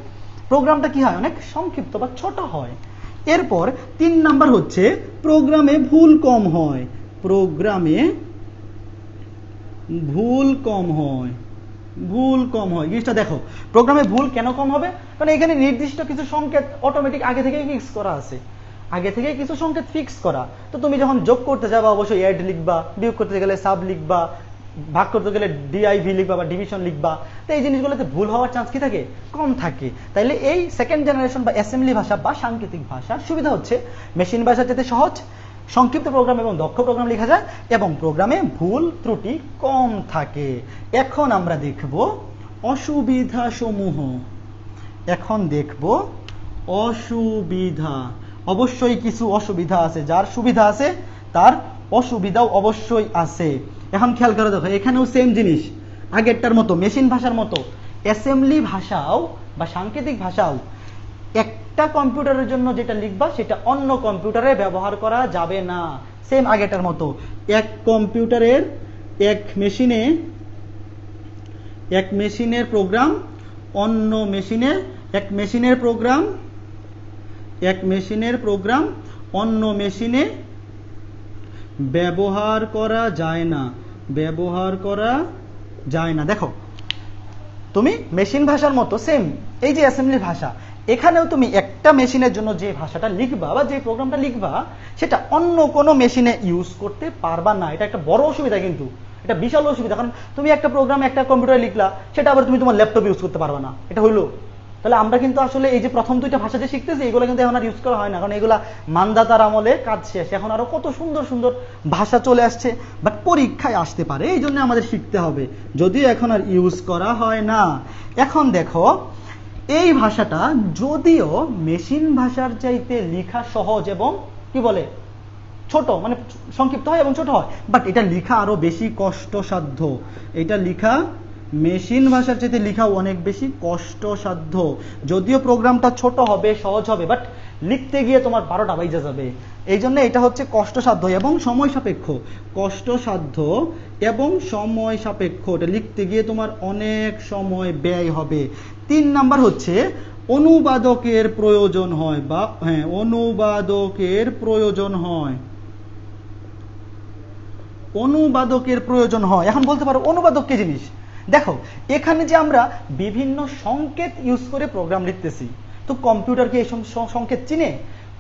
[SPEAKER 1] প্রোগ্রামটা কি হয়, অনেক সংক্ষিপ্ত বা ছোট হয়। এরপর 3 নাম্বার হচ্ছে প্রোগ্রামে ভুল কম হয়। জিনিসটা দেখো, প্রোগ্রামে ভুল কেন কম হবে? কারণ এখানে নির্দিষ্ট কিছু সংকেত অটোমেটিক আগে থেকেই ফিক্স করা আছে, তো তুমি যখন যোগ করতে যাবা অবশ্যই অ্যাড লিখবা, বিয়োগ করতে গেলে সাব লিখবা, ভাগ করতে গেলে ডিআইভি লিখবা বা ডিভিশন লিখবা। তো এই জিনিসগুলোতে ভুল হওয়ার চান্স কি থাকে? কম থাকে। তাইলে এই সেকেন্ড জেনারেশন বা অ্যাসেম্বলি ভাষা বা সাংকেতিক ভাষার সুবিধা হচ্ছে মেশিন ভাষার চাইতে সহজ, সংক্ষিপ্ত প্রোগ্রাম এবং দক্ষ প্রোগ্রাম লেখা যায় এবং প্রোগ্রামে ভুল ত্রুটি কম থাকে। এখন আমরা দেখব অসুবিধা সমূহ। অবশ্যই কিছু অসুবিধা আছে, যার সুবিধা আছে তার অসুবিধাও অবশ্যই আছে। এখন খেয়াল করে দেখো, এখানেও সেম জিনিস, আগেরটার মতো মেশিন ভাষার মতো অ্যাসেম্বলি ভাষাও বা সাংকেতিক ভাষাও একটা কম্পিউটারের জন্য যেটা লিখবা সেটা অন্য কম্পিউটারে ব্যবহার করা যাবে না। সেম আগেরটার মতো, এক মেশিনের প্রোগ্রাম অন্য মেশিনে, এক মেশিনের প্রোগ্রাম অন্য মেশিনে ব্যবহার করা যায় না, ব্যবহার করা যায় না। দেখো তুমি মেশিন ভাষার মতো সেম এই যে অ্যাসেম্বলি ভাষা, এখানেও তুমি একটা মেশিনের জন্য যে ভাষাটা লিখবা বা যে প্রোগ্রামটা লিখবা সেটা অন্য কোনো মেশিনে ইউজ করতে পারবা না। এটা একটা বড় অসুবিধা, কিন্তু এটা বিশাল অসুবিধা। কারণ তুমি একটা প্রোগ্রাম একটা কম্পিউটারে লিখলা, সেটা আবার তুমি তোমার ল্যাপটপ ইউজ করতে পারবা না। এটা হইলো তাহলে আমরা কিন্তু আসলে এই যে প্রথম দুইটা ভাষা যে শিখতেছি এগুলো কিন্তু এখন আর ইউজ করা হয় না, কারণ এগুলা মানদাতার আমলে কাজ শেষ। এখন আরো কত সুন্দর সুন্দর ভাষা চলে আসছে, বাট পরীক্ষায় আসতে পারে, এই জন্য আমাদের শিখতে হবে, যদিও এখন আর ইউজ করা হয় না। এখন দেখো এই ভাষাটা যদিও মেশিন ভাষার চাইতে লেখা সহজ এবং কি বলে ছোট, মানে সংক্ষিপ্ত হয় এবং ছোট হয়, বাট এটা লেখা আরো বেশি কষ্টসাধ্য। এটা লেখা মেশিন ভাষার চাইতে লেখা অনেক বেশি কষ্টসাধ্য। যদিও প্রোগ্রামটা ছোট হবে, সহজ হবে, বাট লিখতে গিয়ে তোমার 12টা বাইজা যাবে। এই জন্য এটা হচ্ছে কষ্টসাধ্য এবং সময় সাপেক্ষ। কষ্টসাধ্য এবং সময় সাপেক্ষ, এটা লিখতে গিয়ে তোমার অনেক সময় ব্যয় হবে। 3 নাম্বার হচ্ছে অনুবাদকের প্রয়োজন হয়, বা হ্যাঁ অনুবাদকের প্রয়োজন হয়, অনুবাদকের প্রয়োজন হয়। এখন বলতে পারো অনুবাদক কি জিনিস? দেখো এখানে যে আমরা বিভিন্ন সংকেত ইউজ করে প্রোগ্রাম লিখতেছি, তো কম্পিউটার কি এই সংকেত চিনে?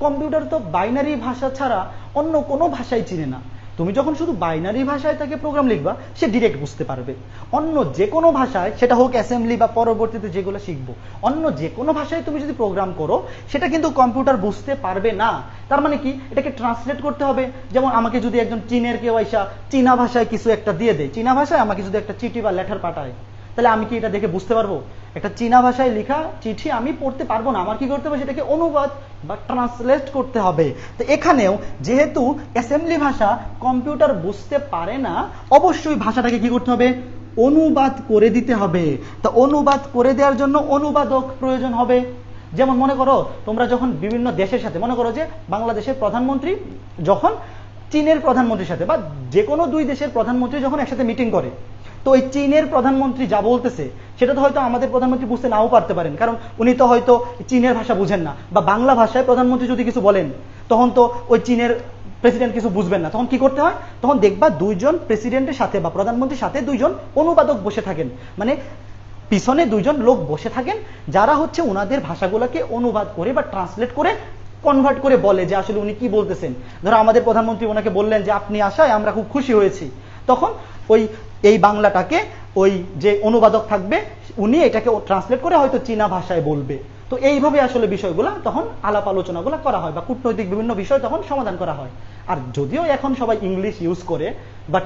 [SPEAKER 1] কম্পিউটার তো বাইনারি ভাষা ছাড়া অন্য কোনো ভাষাই চিনে না। তুমি যখন শুধু বাইনারি ভাষায় তাকে প্রোগ্রাম লিখবা সে ডিরেক্ট বুঝতে পারবে। অন্য যে কোনো ভাষায়, সেটা হোক অ্যাসেম্বলি বা পরবর্তীতে যেগুলো শিখবো, অন্য যে কোনো ভাষায় তুমি যদি প্রোগ্রাম করো সেটা কিন্তু কম্পিউটার বুঝতে পারবে না। তার মানে কি, এটাকে ট্রান্সলেট করতে হবে। যেমন আমাকে যদি একজন চীনের কেউ আইসা চীনা ভাষায় কিছু একটা দিয়ে দেয়, চীনা ভাষায় আমাকে যদি একটা চিঠি বা লেটার পাঠায়, তাহলে আমি কি এটা দেখে বুঝতে পারবো? একটা চীনা ভাষায় লেখা চিঠি আমি পড়তে পারবো না। আমার কি করতে হবে? সেটাকে অনুবাদ বা ট্রান্সলেট করতে হবে। তো এখানেও যেহেতু অ্যাসেম্বলি ভাষা কম্পিউটার বুঝতে পারে না, অবশ্যই ভাষাটাকে কি করতে হবে? অনুবাদ করে দিতে হবে। তো অনুবাদ করে দেওয়ার জন্য অনুবাদক প্রয়োজন হবে। যেমন মনে করো তোমরা যখন বিভিন্ন দেশের সাথে, মনে করো যে বাংলাদেশের প্রধানমন্ত্রী যখন চীনের প্রধানমন্ত্রীর সাথে বা যে কোনো 2 দেশের প্রধানমন্ত্রী যখন একসাথে মিটিং করে, তো ওই চীনের প্রধানমন্ত্রী যা বলতেছে সেটা তো হয়তো আমাদের প্রধানমন্ত্রী বুঝতে নাও পারতে পারেন, কারণ উনি তো হয়তো চীনের ভাষা বুঝেন না। বা বাংলা ভাষায় প্রধানমন্ত্রী যদি কিছু বলেন তখন তো ওই চীনের প্রেসিডেন্ট কিছু বুঝবেন না। তখন কি করতে হয়? তখন দেখবা 2 জন প্রেসিডেন্টের সাথে বা প্রধানমন্ত্রীর সাথে 2 জন অনুবাদক বসে থাকেন, মানে পিছনে 2 জন লোক বসে থাকেন যারা হচ্ছে ওনাদের ভাষাগুলোকে অনুবাদ করে বা ট্রান্সলেট করে কনভার্ট করে বলে যে আসলে উনি কি বলতেছেন। ধরো আমাদের প্রধানমন্ত্রী ওনাকে বললেন যে আপনি আসায় আমরা খুব খুশি হয়েছি, তখন ওই এই বাংলাটাকে ওই যে অনুবাদক থাকবে উনি এটাকে ট্রান্সলেট করে হয়তো চীনা ভাষায় বলবে। তো এইভাবে আসলে বিষয়গুলো তখন আলাপ আলোচনাগুলো করা হয় বা কূটনৈতিক বিভিন্ন বিষয় তখন সমাধান করা হয়। আর যদিও এখন সবাই ইংলিশ ইউজ করে, বাট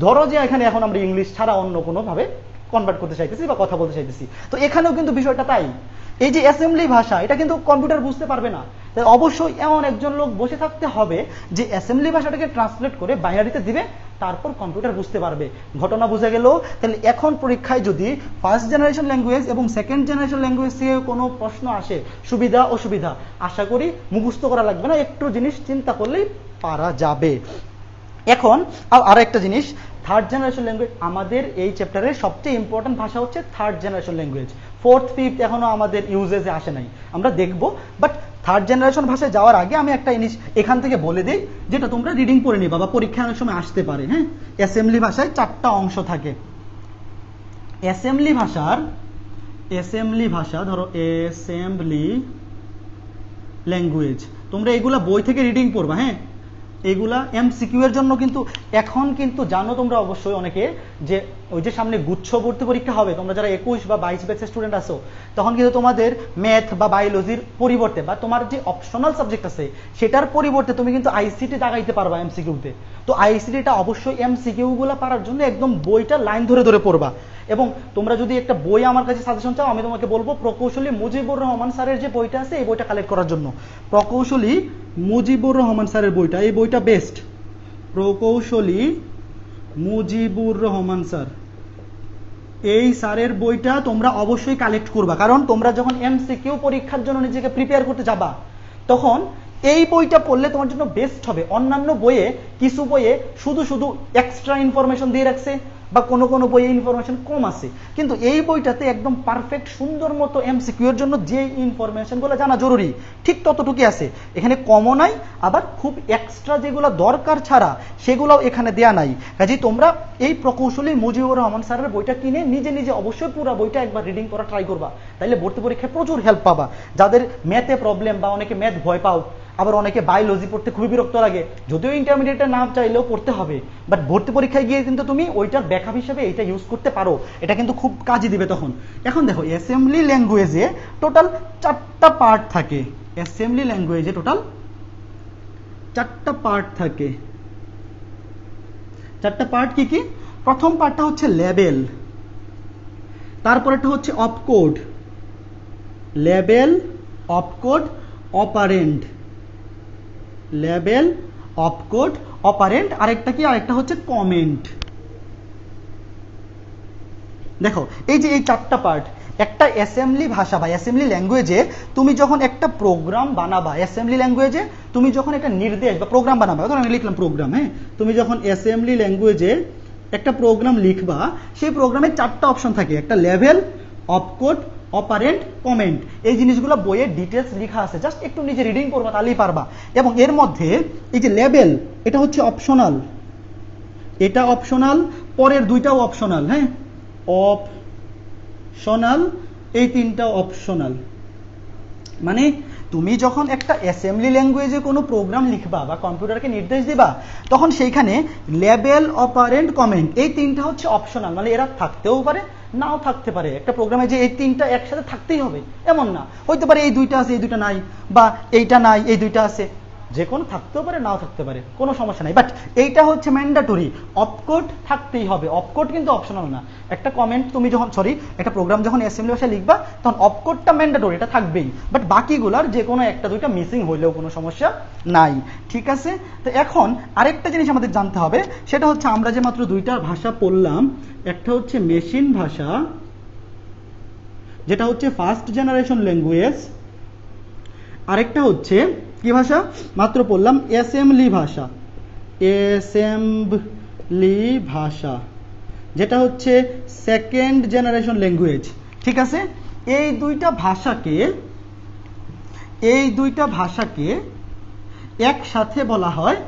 [SPEAKER 1] ধরো যে এখানে এখন আমরা ইংলিশ ছাড়া অন্য কোনোভাবে কনভার্ট করতে চাইতেছি বা কথা বলতে চাইতেছি, তো এখানেও কিন্তু বিষয়টা তাই। এই যে অ্যাসেম্বলি ভাষা, এটা কিন্তু কম্পিউটার বুঝতে পারবে না। তাই অবশ্যই এমন একজন লোক বসে থাকতে হবে যে অ্যাসেম্বলি ভাষাটাকে ট্রান্সলেট করে বাইনারিতে দিবে, তারপর কম্পিউটার বুঝতে পারবে। ঘটনা বুঝে গেল। তাহলে এখন পরীক্ষায় যদি ফার্স্ট জেনারেশন ল্যাঙ্গুয়েজ এবং সেকেন্ড জেনারেশন ল্যাঙ্গুয়েজ থেকে কোনো প্রশ্ন আসে, সুবিধা অসুবিধা আশা করি মুখস্থ করা লাগবে না, একটু জিনিস চিন্তা করলেই পারা যাবে। এখন আর একটা জিনিস, থার্ড জেনারেশন ল্যাঙ্গুয়েজ আমাদের এই চ্যাপ্টারের সবচেয়ে ইম্পর্টেন্ট ভাষা হচ্ছে third generation language. 4th 5th এখনো আমাদের ইউজেসে আসে নাই, আমরা দেখব। বাট থার্ড জেনারেশন ভাষায় যাওয়ার আগে আমি একটা জিনিস এখান থেকে বলে দিই, যেটা তোমরা রিডিং করে নিবা বা পরীক্ষা অনেক সময় আসতে পারে। হ্যাঁ, অ্যাসেম্বলি ভাষায় 4টা অংশ থাকে। অ্যাসেম্বলি ভাষা ধরো অ্যাসেম্বলি ল্যাঙ্গুয়েজ, তোমরা এগুলা বই থেকে রিডিং করবা। হ্যাঁ, এগুলা এমসিকিউ এর জন্য কিন্তু এখন কিন্তু জানো তোমরা অবশ্যই অনেকে যে ওই যে সামনে গুচ্ছবর্তী পরীক্ষা হবে, তোমরা যারা 21 বা 22 ব্যাচের স্টুডেন্ট আছো, তখন কিন্তু তোমাদের ম্যাথ বা বায়োলজির পরিবর্তে বা তোমার যে অপশনাল সাবজেক্ট আছে সেটার পরিবর্তে তুমি কিন্তু আইসিটি দাগাইতে পারবা এমসিকিউতে। তো আইসিটিটা অবশ্যই এমসিকিউ গুলা পারার জন্য একদম বইটা লাইন ধরে ধরে পড়বা। এবং তোমরা যদি একটা বই আমার কাছে সাজেশন চাও, আমি তোমাকে বলবো প্রকৌশলী মুজিবুর রহমান স্যারের যে বইটা আছে এই বইটা কালেক্ট করার জন্য। প্রকৌশলী মুজিবুর রহমান স্যারের বইটা, এই বইটা বেস্ট। প্রকৌশলী মুজিবুর রহমান স্যার, এই স্যারের বইটা তোমরা অবশ্যই কালেক্ট করবা, কারণ তোমরা যখন এমসিকিউ পরীক্ষার জন্য নিজেকে প্রিপেয়ার করতে যাবা তখন এই বইটা পড়লে তোমার জন্য বেস্ট হবে। অন্যান্য বইয়ে কিছু বইয়ে শুধু শুধু এক্সট্রা ইনফরমেশন দিয়ে রাখছে, বা কোনো কোনো বইয়ে ইনফরমেশন কম আছে, কিন্তু এই বইটাতে একদম পারফেক্ট সুন্দর মতো এমসিকিউ এর জন্য যে ইনফরমেশনগুলো জানা জরুরি ঠিক ততটুকুই আছে, এখানে কমও নাই, আবার খুব এক্সট্রা যেগুলো দরকার ছাড়া সেগুলোও এখানে দেয়া নাই। কাজেই তোমরা এই প্রকৌশলী মুজিবুর রহমান স্যারের বইটা কিনে নিজে নিজে অবশ্যই পুরো বইটা একবার রিডিং করা ট্রাই করবা, তাইলে ভর্তি পরীক্ষায় প্রচুর হেল্প পাবা। যাদের ম্যাথে প্রবলেম বা অনেকে ম্যাথ ভয় পাও, আবার অনেকে বায়োলজি পড়তে খুবই বিরক্ত লাগে, যদিও ইন্টারমিডিয়েটে না চাইলেও পড়তে হবে, বাট ভর্তি পরীক্ষায় গিয়ে কিন্তু তুমি ওইটার ব্যাকআপ হিসেবে এটা ইউজ করতে পারো, এটা কিন্তু খুব কাজে দিবে তখন। এখন দেখো অ্যাসেম্বলি ল্যাঙ্গুয়েজে টোটাল 4টা পার্ট থাকে, অ্যাসেম্বলি ল্যাঙ্গুয়েজে টোটাল 4টা পার্ট থাকে। 4টা পার্ট কি কি? প্রথম পার্টটা হচ্ছে লেবেল, তারপরেটা হচ্ছে opcode, label, opcode, operant, label, opcode, operant, আরেকটা কি? আরেকটা হচ্ছে কমেন্ট। দেখো এই যে এই 4টা পার্ট, একটা অ্যাসেম্বলি ভাষা বা অ্যাসেম্বলি ল্যাঙ্গুয়েজে তুমি যখন একটা প্রোগ্রাম বানাবা, অ্যাসেম্বলি ল্যাঙ্গুয়েজে তুমি যখন একটা নির্দেশ বা প্রোগ্রাম বানাবা, ধরো আমি লিখলাম প্রোগ্রাম, হ্যাঁ, তুমি যখন অ্যাসেম্বলি ল্যাঙ্গুয়েজে একটা প্রোগ্রাম লিখবা, সেই প্রোগ্রামে 4টা অপশন থাকে, একটা লেভেল, অপকোড, অপারেন্ট, কমেন্ট। এই জিনিসগুলো বইয়ের ডিটেলস লেখা আছে, জাস্ট একটু নিজে রিডিং করবা তাহলেই পারবা। এবং এর মধ্যে এই যে লেভেল, এটা হচ্ছে অপশনাল, এটা অপশনাল, পরের দুইটাও অপশনাল, হ্যাঁ, অপশনাল, এই 3টা অপশনাল। মানে তুমি যখন একটা অ্যাসেম্বলি ল্যাঙ্গুয়েজে কোনো প্রোগ্রাম লিখবা বা কম্পিউটারকে নির্দেশ দিবা, তখন সেইখানে লেবেল, অপারেন্ট, কমেন্ট এই 3টা হচ্ছে অপশনাল, মানে এরা থাকতেও পারে নাও থাকতে পারে। একটা প্রোগ্রামে যে এই 3টা একসাথে থাকতেই হবে এমন না, হইতে পারে এই 2টা আছে এই 2টা নাই, বা এইটা নাই এই 2টা আছে, যে কোনো থাকতেও পারে নাও থাকতে পারে, কোনো সমস্যা নাই। বাট এইটা হচ্ছে ম্যান্ডেটরি, অপকোড থাকতেই হবে, অপকোড কিন্তু অপশনাল না। একটা কমেন্ট তুমি যখন একটা প্রোগ্রাম যখন অ্যাসেম্বলি ভাষায় লিখবা, তখন অপকোডটা ম্যান্ডেটরি, এটা থাকবেই, বাট বাকিগুলার যে কোনো একটা দুইটা মিসিং হইলেও কোনো সমস্যা নাই, ঠিক আছে? তো এখন আরেকটা জিনিস আমাদের জানতে হবে, সেটা হচ্ছে আমরা যে মাত্র 2টা ভাষা পড়লাম, একটা হচ্ছে মেশিন ভাষা, যেটা হচ্ছে ফার্স্ট জেনারেশন ল্যাঙ্গুয়েজ, আরেকটা হচ্ছে কি ভাষা মাত্র পড়লাম? অ্যাসেম্বলি ভাষা, অ্যাসেম্বলি ভাষা, যেটা হচ্ছে সেকেন্ড জেনারেশন ল্যাঙ্গুয়েজ, ঠিক আছে? এই দুইটা ভাষাকে একসাথে বলা হয়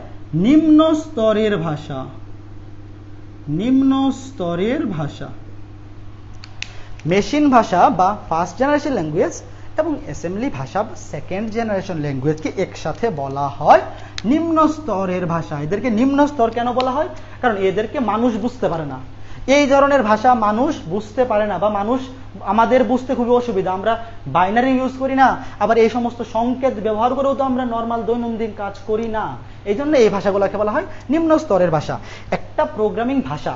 [SPEAKER 1] নিম্ন স্তরের ভাষা, নিম্ন স্তরের ভাষা। মেশিন ভাষা বা ফার্স্ট জেনারেশন ল্যাঙ্গুয়েজ এবং অ্যাসেম্বলি ভাষা বা সেকেন্ড জেনারেশন ল্যাঙ্গুয়েজকে একসাথে বলা হয় নিম্ন স্তরের ভাষা। এদেরকে নিম্ন স্তর কেন বলা হয়? কারণ এদেরকে মানুষ বুঝতে পারে না। এই ধরনের ভাষা মানুষ বুঝতে পারে না, বা মানুষ আমাদের বুঝতে খুবই অসুবিধা, আমরা বাইনারি ইউজ করি না, আবার এই সমস্ত সংকেত ব্যবহার করেও তো আমরা নর্মাল দৈনন্দিন কাজ করি না, এই জন্য এই ভাষাগুলোকে বলা হয় নিম্ন স্তরের ভাষা। একটা প্রোগ্রামিং ভাষা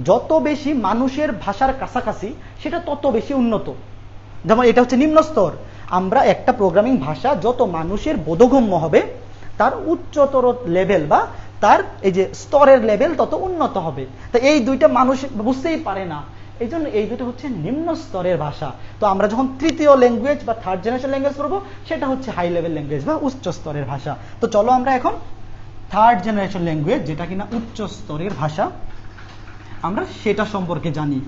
[SPEAKER 1] যত বেশি মানুষের ভাষার কাছাকাছি, সেটা তত বেশি উন্নত। যেমন এটা হচ্ছে নিম্ন স্তর, আমরা একটা প্রোগ্রামিং ভাষা যত মানুষের বোধগম্য হবে, তার উচ্চতর লেভেল বা তার এই যে স্তরের লেভেল তত উন্নত হবে। তো এই দুইটা মানুষ বুঝতেই পারে না, এই জন্য এই দুটো হচ্ছে নিম্ন স্তরের ভাষা। তো আমরা যখন তৃতীয় ল্যাঙ্গুয়েজ বা থার্ড জেনারেশন ল্যাঙ্গুয়েজ করবো, সেটা হচ্ছে হাই লেভেল ল্যাঙ্গুয়েজ বা উচ্চ স্তরের ভাষা। তো চলো আমরা এখন থার্ড জেনারেশন ল্যাঙ্গুয়েজ, যেটা কিনা উচ্চ স্তরের ভাষা, আমরা সেটা সম্পর্কে জানি।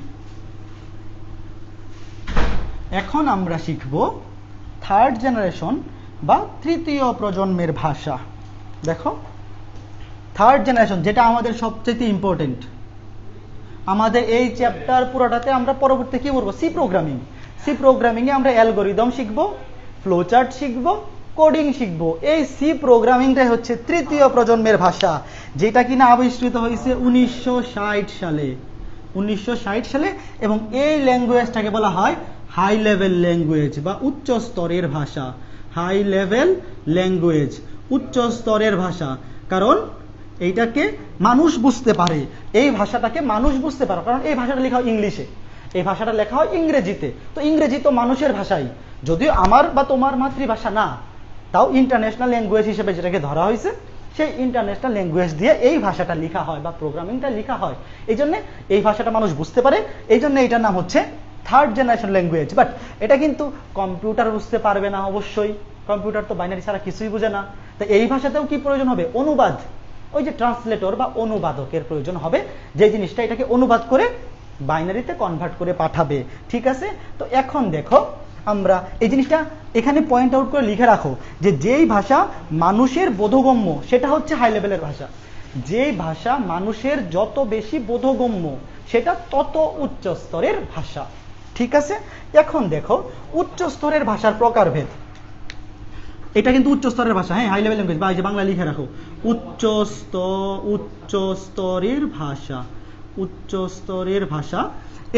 [SPEAKER 1] এখন আমরা শিখব থার্ড জেনারেশন বা তৃতীয় প্রজন্মের ভাষা। দেখো থার্ড জেনারেশন, যেটা আমাদের সবচেয়ে ইম্পর্টেন্ট, আমাদের এই চ্যাপ্টার পুরোটাতে আমরা পরবর্তী কি করবো? C programming. সি প্রোগ্রামিং এ আমরা অ্যালগরিদম শিখবো, ফ্লোচার্ট শিখবো, কোডিং শিখবো। এই সি প্রোগ্রামিংটাই হচ্ছে তৃতীয় প্রজন্মের ভাষা, যেটা কিনা আবিষ্কৃত হয়েছে 1960 সালে, 1960 সালে। এবং এই ল্যাঙ্গুয়েজটাকে বলা হয় হাই লেভেল ল্যাঙ্গুয়েজ বা উচ্চ স্তরের ভাষা। হাই লেভেল ল্যাঙ্গুয়েজ, উচ্চ স্তরের ভাষা, কারণ এইটাকে মানুষ বুঝতে পারে, এই ভাষাটাকে মানুষ বুঝতে পারে, কারণ এই ভাষাটা লেখা হয় ইংলিশে, এই ভাষাটা লেখা হয় ইংরেজিতে। তো ইংরেজি তো মানুষের ভাষাই, যদিও আমার বা তোমার মাতৃভাষা না, তাও ইন্টারন্যাশনাল ল্যাঙ্গুয়েজ হিসেবে যেটাকে ধরা হয়েছে, সেই ইন্টারন্যাশনাল ল্যাঙ্গুয়েজ দিয়ে এই ভাষাটা লেখা হয় বা প্রোগ্রামিংটা লেখা হয়। এই জন্য এই ভাষাটা মানুষ বুঝতে পারে, এই জন্য এটার নাম হচ্ছে থার্ড জেনারেশন ল্যাঙ্গুয়েজ। বাট এটা কিন্তু কম্পিউটার বুঝতে পারবে না, অবশ্যই কম্পিউটার তো বাইনারি ছাড়া কিছুই বুঝে না। তো এই ভাষাতেও কি প্রয়োজন হবে? অনুবাদ। ওই যে ট্রান্সলেটর বা অনুবাদকের প্রয়োজন হবে, যে জিনিসটা এটাকে অনুবাদ করে বাইনারিতে কনভার্ট করে পাঠাবে। ঠিক আছে, তো এখন দেখো আমরা এই জিনিসটা এখানে পয়েন্ট আউট করে লিখে রাখো যে যেই ভাষা মানুষের বোধগম্য সেটা হচ্ছে হাই লেভেলের ভাষা। যেই ভাষা মানুষের যত বেশি বোধগম্য সেটা তত উচ্চ স্তরের ভাষা। ঠিক আছে, এখন দেখো উচ্চ স্তরের ভাষার প্রকারভেদ। এটা কিন্তু উচ্চ স্তরের ভাষা, হ্যাঁ, হাই লেভেল ল্যাঙ্গুয়েজ, বা এই যে বাংলা লিখে রাখো উচ্চ স্তরের ভাষা। উচ্চ স্তরের ভাষা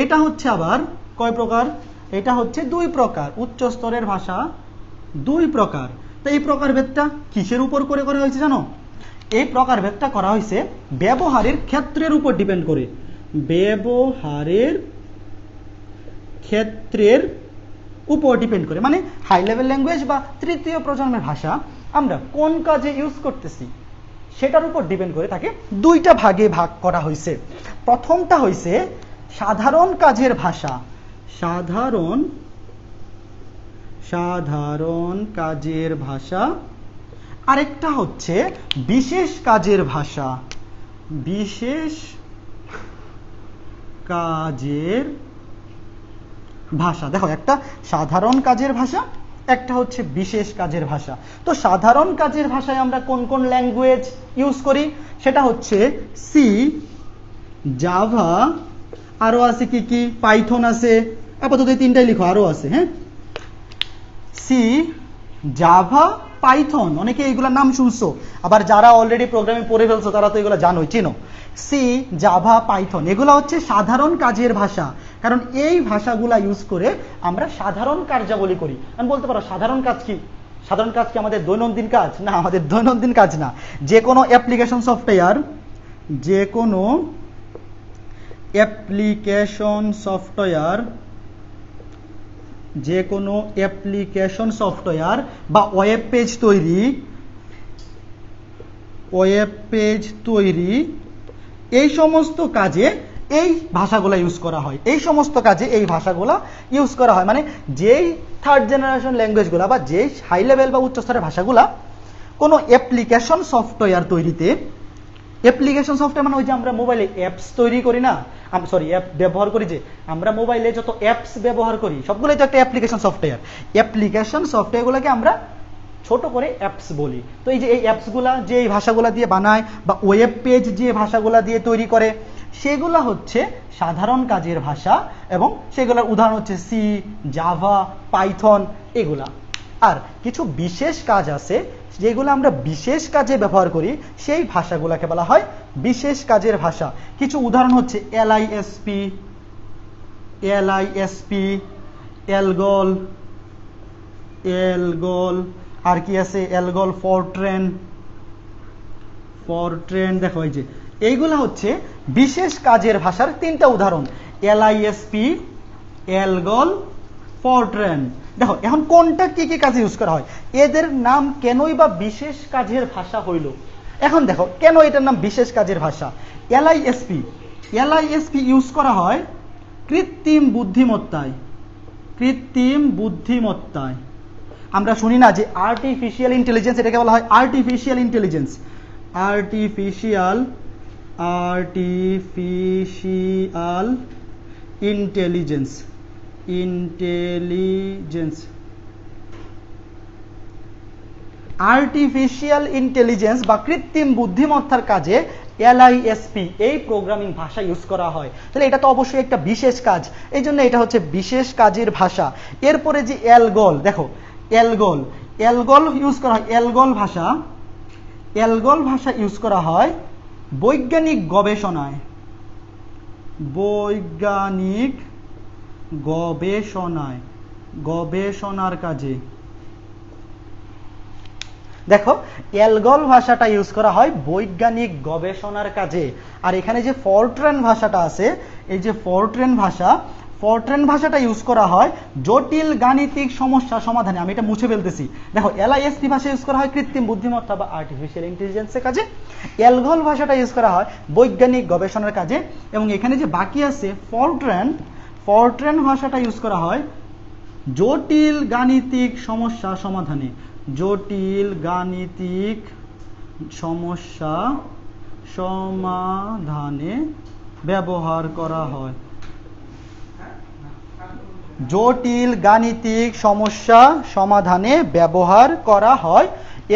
[SPEAKER 1] এটা হচ্ছে আবার কয় প্রকার? এটা হচ্ছে 2 প্রকার। উচ্চ স্তরের ভাষা 2 প্রকার। তো এই প্রকারভেদটা কিসের উপর করে করা হয়েছে জানো? এই প্রকারভেদটা করা হয়েছে ব্যবহারের ক্ষেত্রের উপর ডিপেন্ড করে। ব্যবহারের ক্ষেত্রের উপর ডিপেন্ড করে, মানে হাই লেভেল ল্যাঙ্গুয়েজ বা তৃতীয় প্রজন্মের ভাষা আমরা কোন কাজে ইউজ করতেছি সেটার উপর ডিপেন্ড করে তাকে 2টা ভাগে ভাগ করা হয়েছে। প্রথমটা হয়েছে সাধারণ কাজের ভাষা। সাধারণ কাজের ভাষা। আরেকটা হচ্ছে বিশেষ কাজের ভাষা। বিশেষ কাজের ভাষা। দেখো, একটা সাধারণ কাজের ভাষা, একটা হচ্ছে বিশেষ কাজের ভাষা। তো সাধারণ কাজের ভাষায় আমরা কোন কোন ল্যাঙ্গুয়েজ ইউজ করি? সেটা হচ্ছে সি, জাভা, আরো আছে কি কি, পাইথন আছে, আপাতত এই 3টাই লিখো, আরো আছে, হ্যাঁ, সি, জাভা, পাইথন। অনেকে এইগুলোর নাম শুনছো, আবার যারা অলরেডি প্রোগ্রামিং পড়ে ফেলছো তারা তো এগুলো জানোই, চিনো। সি, জাভা, পাইথন এগুলো হচ্ছে সাধারণ কাজের ভাষা, কারণ এই ভাষাগুলা ইউজ করে আমরা সাধারণ কার্যাবলী করি। আমি বলতে পারো সাধারণ কাজ কি? সাধারণ কাজ কি আমাদের দৈনন্দিন কাজ? না, আমাদের দৈনন্দিন কাজ না। যে কোনো অ্যাপ্লিকেশন সফটওয়্যার, যে কোনো অ্যাপ্লিকেশন সফটওয়্যার বা ওয়েব পেজ তৈরি, এই সমস্ত কাজে এই ভাষাগুলো ইউজ করা হয়। এই সমস্ত কাজে এই ভাষাগুলো ইউজ করা হয়, মানে যেই থার্ড জেনারেশন ল্যাঙ্গুয়েজগুলো বা যেই হাই লেভেল বা উচ্চ স্তরের ভাষাগুলো কোনো অ্যাপ্লিকেশন সফটওয়্যার তৈরিতে, অ্যাপ্লিকেশন সফটওয়্যার মানে ওই যে আমরা মোবাইলে অ্যাপস তৈরি করি না, অ্যাপ ব্যবহার করি, যে আমরা মোবাইলে যত অ্যাপস ব্যবহার করি সবগুলোই তো একটা অ্যাপ্লিকেশন সফটওয়্যার। অ্যাপ্লিকেশন সফটওয়্যারগুলোকে আমরা ছোট করে অ্যাপস বলি। তো এই যে এই অ্যাপসগুলা যে এই ভাষাগুলা দিয়ে বানায় বা ওয়েব পেজ যে ভাষাগুলা দিয়ে তৈরি করে সেগুলা হচ্ছে সাধারণ কাজের ভাষা, এবং সেগুলোর উদাহরণ হচ্ছে সি, জাভা, পাইথন এগুলা। আর কিছু বিশেষ কাজ আছে যেগুলো আমরা বিশেষ কাজে ব্যবহার করি, সেই ভাষাগুলোকে বলা হয় বিশেষ কাজের ভাষা। কিছু উদাহরণ হচ্ছে এলআইএসপি, এলগল, আর কি আছে এলগল, ফরট্রেন। দেখো এই যে এইগুলা হচ্ছে বিশেষ কাজের ভাষার 3টা উদাহরণ, এলআইএসপি, এলগল, ফরট্রেন। দেখো এখন কোনটা কি কি কাজে ইউজ করা হয়, এদের নাম কেনই বা বিশেষ কাজের ভাষা হইল। এখন দেখো কেন এটার নাম বিশেষ কাজের ভাষা। এলআইএসপি ইউজ করা হয় কৃত্রিম বুদ্ধিমত্তায়। আমরা শুনি না যে আর্টিফিশিয়াল ইন্টেলিজেন্স, এটাকে বলা হয় আর্টিফিশিয়াল ইন্টেলিজেন্স। আর্টিফিশিয়াল ইন্টেলিজেন্স বা কৃত্রিম বুদ্ধিমত্তার কাজে এলআইএসপি এই প্রোগ্রামিং ভাষা ইউজ করা হয়। তাহলে এটা তো অবশ্যই একটা বিশেষ কাজ, এই জন্য এটা হচ্ছে বিশেষ কাজের ভাষা। এরপরে যে এলগল, দেখো এলগল ইউজ করা হয়, এলগল ভাষা ইউজ করা হয় বৈজ্ঞানিক গবেষণার কাজে। দেখো এলগল ভাষাটা ইউজ করা হয় বৈজ্ঞানিক গবেষণার কাজে। আর এখানে যে ফরট্রেন ভাষাটা আছে, এই যে ফরট্রেন ভাষাটা ইউজ করা হয় জটিল গাণিতিক সমস্যা সমাধানে। আমি এটা মুছে ফেলতেছি। দেখো এলআইএসপি ভাষা ইউজ করা হয় কৃত্রিম বুদ্ধিমত্তা বা আর্টিফিশিয়াল ইন্টেলিজেন্সের কাজে, এলগল ভাষাটা ইউজ করা হয় বৈজ্ঞানিক গবেষণার কাজে, এবং এখানে যে বাকি আছে ফরট্রেন ভাষাটা ইউজ করা হয় জটিল গাণিতিক সমস্যা সমাধানে ব্যবহার করা হয়। জটিল গাণিতিক সমস্যা সমাধানে ব্যবহার করা হয়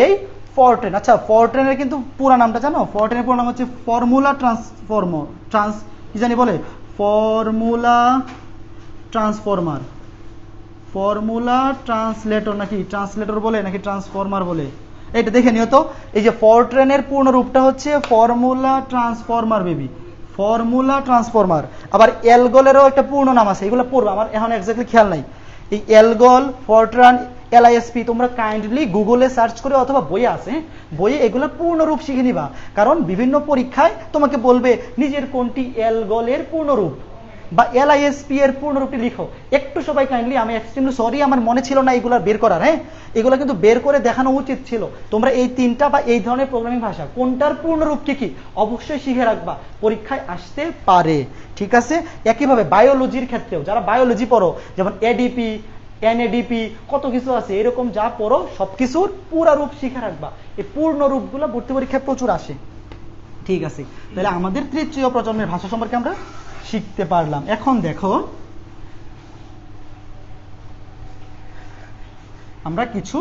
[SPEAKER 1] এই ফরট্রান। আচ্ছা, ফরট্রানের কিন্তু পুরো নামটা জানো? ফরট্রানের পুরো নাম হচ্ছে ফর্মুলা কি জানি বলে, ফর্মুলা ট্রান্সফরমার, ফর্মুলা ট্রান্সলেটর, নাকি ট্রান্সলেটর বলে নাকি ট্রান্সফরমার বলে, এইটা দেখে নিও তো। এই যে ফরট্রানের পূর্ণ রূপটা হচ্ছে formula transformer baby, formula transformer. আবার এলগলেরও একটা পূর্ণ নাম আছে, এগুলো পড়বে, আমার এখন এক্স্যাক্টলি খেয়াল নাই। এই এলগল, ফরট্রান, এলআইএসপি তোমরা কাইন্ডলি গুগলে সার্চ করে অথবা বইয়ে আছে, বইয়ে এগুলো পূর্ণ রূপ শিখে নিবা, কারণ বিভিন্ন পরীক্ষায় তোমাকে বলবে নিজের কোনটি এলগলের পূর্ণ রূপ বা এলআইএসপি এর পূর্ণরূপটি লিখো। একটু সবাই কাইন্ডলি, আমি এক্সট্রিমলি সরি, আমার মনে ছিল না এগুলো বের করার। হ্যাঁ, এগুলো কিন্তু বের করে দেখানো উচিত ছিল। তোমরা এই তিনটা বা এই ধরনের প্রোগ্রামিং ভাষা কোনটার পূর্ণরূপ কি অবশ্যই শিখে রাখবা, পরীক্ষায় আসতে পারে। ঠিক আছে? একইভাবে বায়োলজির ক্ষেত্রেও যারা বায়োলজি পড়ো, যেমন এডিপি, এনএডিপি, কত কিছু আছে, এরকম যা পড়ো সবকিছুর পুরা রূপ শিখে রাখবা। এই পূর্ণ রূপগুলো ভর্তি পরীক্ষায় প্রচুর আসে। ঠিক আছে, তাহলে আমাদের তৃতীয় প্রজন্মের ভাষা সম্পর্কে আমরা শিখতে পারলাম। এখন দেখো, আমরা কিছু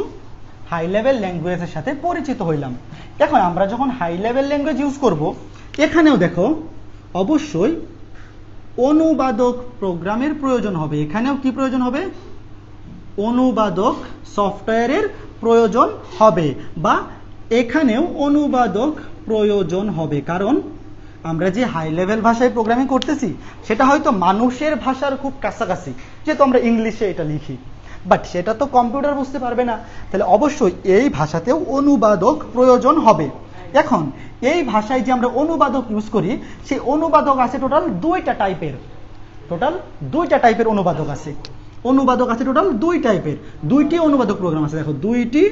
[SPEAKER 1] হাই লেভেল ল্যাঙ্গুয়েজের সাথে পরিচিত হইলাম। এখন আমরা যখন হাই লেভেল ল্যাঙ্গুয়েজ ইউজ করব, এখানেও দেখো অবশ্যই অনুবাদক প্রোগ্রামের প্রয়োজন হবে। এখানেও কি প্রয়োজন হবে? অনুবাদক সফটওয়্যারের প্রয়োজন হবে, বা এখানেও অনুবাদক প্রয়োজন হবে, কারণ আমরা যে হাই লেভেল ভাষায় প্রোগ্রামিং করতেছি সেটা হয়তো মানুষের ভাষার খুব কাছাকাছি, যেহেতু আমরা ইংলিশে এটা লিখি, বাট সেটা তো কম্পিউটার বুঝতে পারবে না, তাহলে অবশ্যই এই ভাষাতেও অনুবাদক প্রয়োজন হবে। এখন এই ভাষায় যে আমরা অনুবাদক ইউজ করি, সেই অনুবাদক আছে টোটাল দুইটা টাইপের অনুবাদক আছে। অনুবাদক আছে টোটাল দুই টাইপের, দুইটি অনুবাদক প্রোগ্রাম আছে। দেখো, দুইটি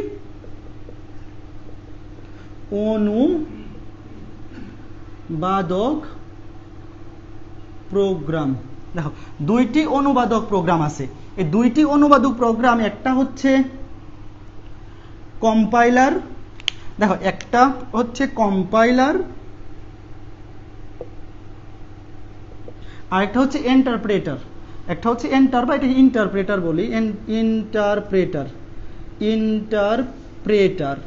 [SPEAKER 1] অনুবাদক প্রোগ্রাম, দেখো দুইটি অনুবাদক প্রোগ্রাম আছে। এই দুইটি অনুবাদক প্রোগ্রাম, একটা হচ্ছে কম্পাইলার, দেখো একটা হচ্ছে কম্পাইলার, আর একটা হচ্ছে ইন্টারপ্রেটার। একটা হচ্ছে ইন্টারপ্রেটার বলি, ইন্টারপ্রেটার।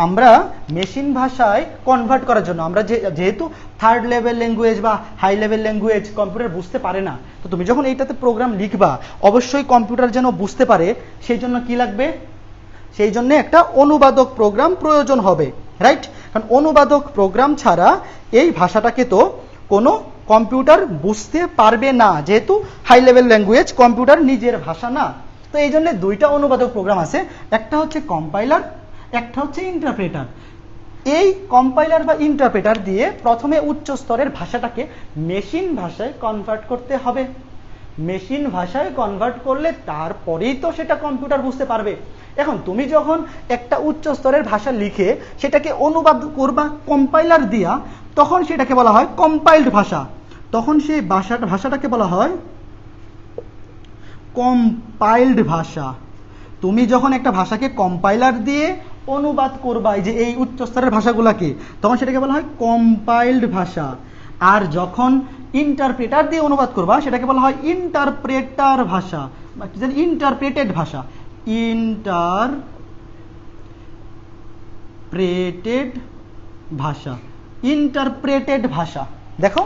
[SPEAKER 1] আমরা মেশিন ভাষায় কনভার্ট করার জন্য, আমরা যেহেতু থার্ড লেভেল ল্যাঙ্গুয়েজ বা হাই লেভেল ল্যাঙ্গুয়েজ কম্পিউটার বুঝতে পারে না, তো তুমি যখন এইটাতে প্রোগ্রাম লিখবা অবশ্যই কম্পিউটার যেন বুঝতে পারে, সেই জন্য কি লাগবে? সেই জন্য একটা অনুবাদক প্রোগ্রাম প্রয়োজন হবে, রাইট? কারণ অনুবাদক প্রোগ্রাম ছাড়া এই ভাষাটাকে তো কোনো কম্পিউটার বুঝতে পারবে না, যেহেতু হাই লেভেল ল্যাঙ্গুয়েজ, কম্পিউটার নিজের ভাষা না। তো এই জন্য দুইটা অনুবাদক প্রোগ্রাম আছে, একটা হচ্ছে কম্পাইলার, একটা হচ্ছে ইন্টারপ্রেটার। এই কম্পাইলার বা ইন্টারপ্রেটার দিয়ে প্রথমে উচ্চ স্তরের ভাষাটাকে মেশিন ভাষায় কনভার্ট করতে হবে। মেশিন ভাষায় কনভার্ট করলে তারপরেই তো সেটা কম্পিউটার বুঝতে পারবে। এখন তুমি যখন একটা উচ্চ স্তরের ভাষা লিখে সেটাকে অনুবাদ করবা কম্পাইলার দিয়া, তখন সেটাকে বলা হয় কম্পাইলড ভাষা। তখন সেই ভাষাটাকে বলা হয় কম্পাইলড ভাষা। তুমি যখন একটা ভাষাকে কম্পাইলার দিয়ে অনুবাদ করবা, এই যে এই উচ্চ স্তরের ভাষাগুলোকে, তখন সেটাকে বলা হয় কম্পাইলড ভাষা। আর যখন ইন্টারপ্রেটার দিয়ে অনুবাদ করবা সেটাকে বলা হয় ইন্টারপ্রেটার ভাষা, বা কি জানি ইন্টারপ্রেটেড ভাষা, ইন্টারপ্রেটেড ভাষা। দেখো,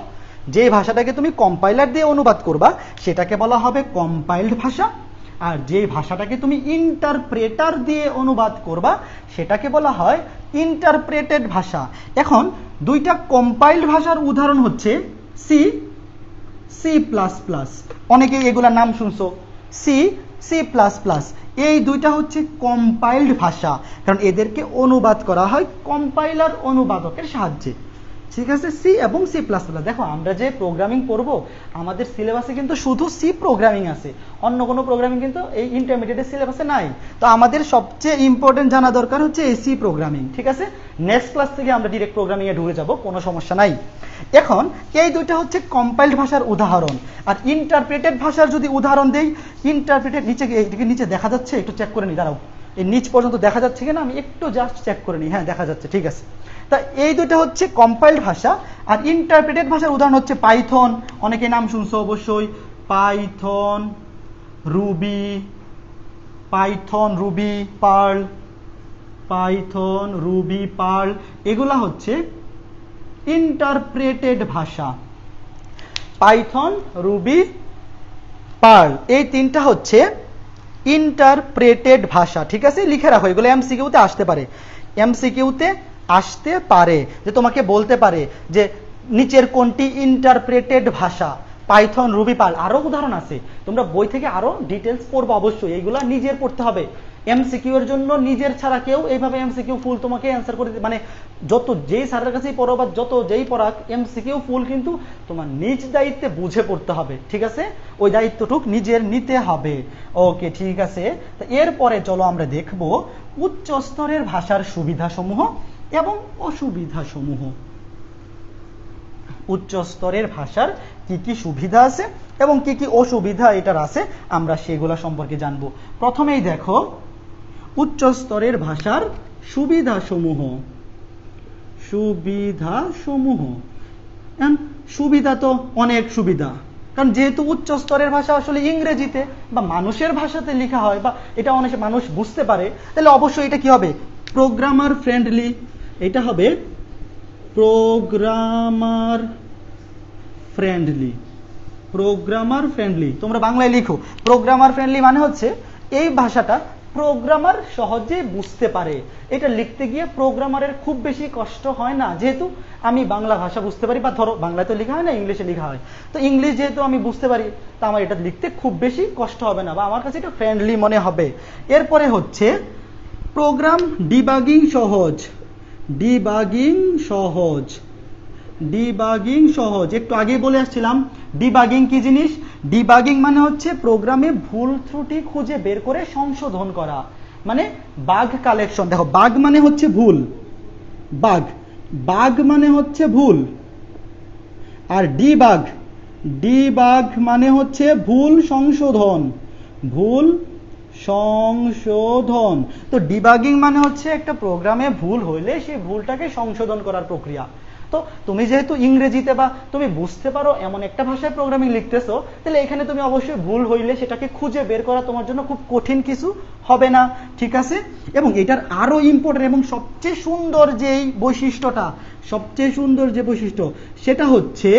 [SPEAKER 1] যে ভাষাটাকে তুমি কম্পাইলার দিয়ে অনুবাদ করবা সেটাকে বলা হবে কম্পাইলড ভাষা, আর যে ভাষাটাকে তুমি ইন্টারপ্রেটার দিয়ে অনুবাদ করবা সেটাকে বলা হয় ইন্টারপ্রেটেড ভাষা। এখন দুইটা কম্পাইলড ভাষার উদাহরণ হচ্ছে সি প্লাস প্লাস, অনেকে এগুলার নাম শুনছো, সি প্লাস প্লাস। এই দুইটা হচ্ছে কম্পাইলড ভাষা, কারণ এদেরকে অনুবাদ করা হয় কম্পাইলার অনুবাদকের সাহায্যে। ঠিক আছে, সি এবং সি প্লাস প্লাস। দেখো, আমরা যে প্রোগ্রামিং করব আমাদের সিলেবাসে কিন্তু শুধু সি প্রোগ্রামিং আছে, অন্য কোনো প্রোগ্রামিং কিন্তু এই ইন্টারমিডিয়েটের সিলেবাসে নাই। তো আমাদের সবচেয়ে ইম্পর্টেন্ট জানা দরকার হচ্ছে এই সি প্রোগ্রামিং। ঠিক আছে, নেক্সট ক্লাস থেকে আমরা ডিরেক্ট প্রোগ্রামিংয়ে ঢুকে যাব, কোনো সমস্যা নাই। এখন এই দুইটা হচ্ছে কম্পাইলড ভাষার উদাহরণ। আর ইন্টারপ্রেটেড ভাষার যদি উদাহরণ দেই, ইন্টারপ্রেটেড নিচে দেখা যাচ্ছে, একটু চেক করে নিই, দাঁড়াও, এই নিচ পর্যন্ত দেখা যাচ্ছে কিনা আমি একটু জাস্ট চেক করে নিই। হ্যাঁ, দেখা যাচ্ছে, ঠিক আছে। তা এই দুটো হচ্ছে কম্পাইলড ভাষা। আর ইন্টারপ্রেটেড ভাষার উদাহরণ হচ্ছে পাইথন, অনেকে নাম শুনছো অবশ্যই, Python, Ruby, Python, Ruby, Perl, Python, Ruby, Perl, এগুলা হচ্ছে ইন্টারপ্রেটেড ভাষা। পাইথন, রুবি, পার্ল, এই তিনটা হচ্ছে ইন্টারপ্রেটেড ভাষা। ঠিক আছে, লিখে রাখো, এগুলো এমসিকিউতে আসতে পারে, এমসিকিউতে আসতে পারে, যে তোমাকে বলতে পারে যে নিচের কোনটি ইন্টারপ্রেটেড ভাষা, পাইথন, রুবি, পার্ল। আরো উদাহরণ আছে, তোমরা বই থেকে আরো ডিটেলস পড়বো অবশ্যই, এইগুলা নিজের পড়তে হবে। এমসিকিউ এর জন্য নিজের ছাড়া কেউ এইভাবে এমসিকিউ ফুল তোমাকে অ্যান্সার করে মানে যত যেই স্যারের কাছেই পড়ো বা যত যেই পড়াক, এমসিকিউ ফুল কিন্তু তোমার নিজ দায়িত্বে বুঝে পড়তে হবে। ঠিক আছে, ওই দায়িত্বটুক নিজের নিতে হবে। ওকে, ঠিক আছে। তো এরপরে চলো আমরা দেখব উচ্চ স্তরের ভাষার সুবিধাসমূহ এবং অসুবিধাসমূহ। উচ্চ স্তরের ভাষার কি কি সুবিধা আছে এবং কি কি অসুবিধা এটার আছে, আমরা সেগুলা সম্পর্কে জানবো। প্রথমেই দেখো উচ্চ স্তরের ভাষার সুবিধাসমূহ। সুবিধাসমূহ, সুবিধা তো অনেক সুবিধা, কারণ যেহেতু উচ্চ স্তরের ভাষা আসলে ইংরেজিতে বা মানুষের ভাষাতে লেখা হয় বা এটা অনেক মানুষ বুঝতে পারে, তাহলে অবশ্যই এটা কি হবে, প্রোগ্রামার ফ্রেন্ডলি। এটা হবে প্রোগ্রামার ফ্রেন্ডলি। প্রোগ্রামার ফ্রেন্ডলি, তোমরা বাংলায় লিখো প্রোগ্রামার ফ্রেন্ডলি মানে হচ্ছে এই ভাষাটা প্রোগ্রামার সহজে বুঝতে পারে। এটা লিখতে গিয়ে প্রোগ্রামারের খুব বেশি কষ্ট হয় না, যেহেতু আমি বাংলা ভাষা বুঝতে পারি, বা ধরো বাংলায় তো লেখা হয় না, ইংলিশে লেখা হয়, তো ইংলিশ যেহেতু আমি বুঝতে পারি, তা আমার এটা লিখতে খুব বেশি কষ্ট হবে না, বা আমার কাছে এটা ফ্রেন্ডলি মনে হবে। এরপরে হচ্ছে প্রোগ্রাম ডিবাগিং সহজ। ডিবাগিং সহজ, ডিবাগিং সহজ, একটু আগেই বলে আসছিলাম ডিবাগিং কি জিনিস। ডিবাগিং মানে হচ্ছে প্রোগ্রামে ভুল ত্রুটি খুঁজে বের করে সংশোধন করা, মানে বাগ কালেকশন। দেখো, বাগ মানে হচ্ছে ভুল, বাগ, বাগ মানে হচ্ছে ভুল, আর ডিবাগ, ডিবাগ মানে হচ্ছে ভুল সংশোধন, ভুল সংশোধন। তো ডিবাগিং মানে হচ্ছে একটা প্রোগ্রামে ভুল হইলে সেই ভুলটাকে সংশোধন করার প্রক্রিয়া। তো তুমি যেহেতু ইংরেজিতে বা তুমি বুঝতে পারো এমন একটা ভাষায় প্রোগ্রামিং লিখতেছো, তাহলে এখানে তুমি অবশ্যই ভুল হইলে সেটাকে খুঁজে বের করা তোমার জন্য খুব কঠিন কিছু হবে না। ঠিক আছে, এবং এটার আরো ইম্পর্টেন্ট এবং সবচেয়ে সুন্দর যেই বৈশিষ্ট্যটা, সবচেয়ে সুন্দর যে বৈশিষ্ট্য, সেটা হচ্ছে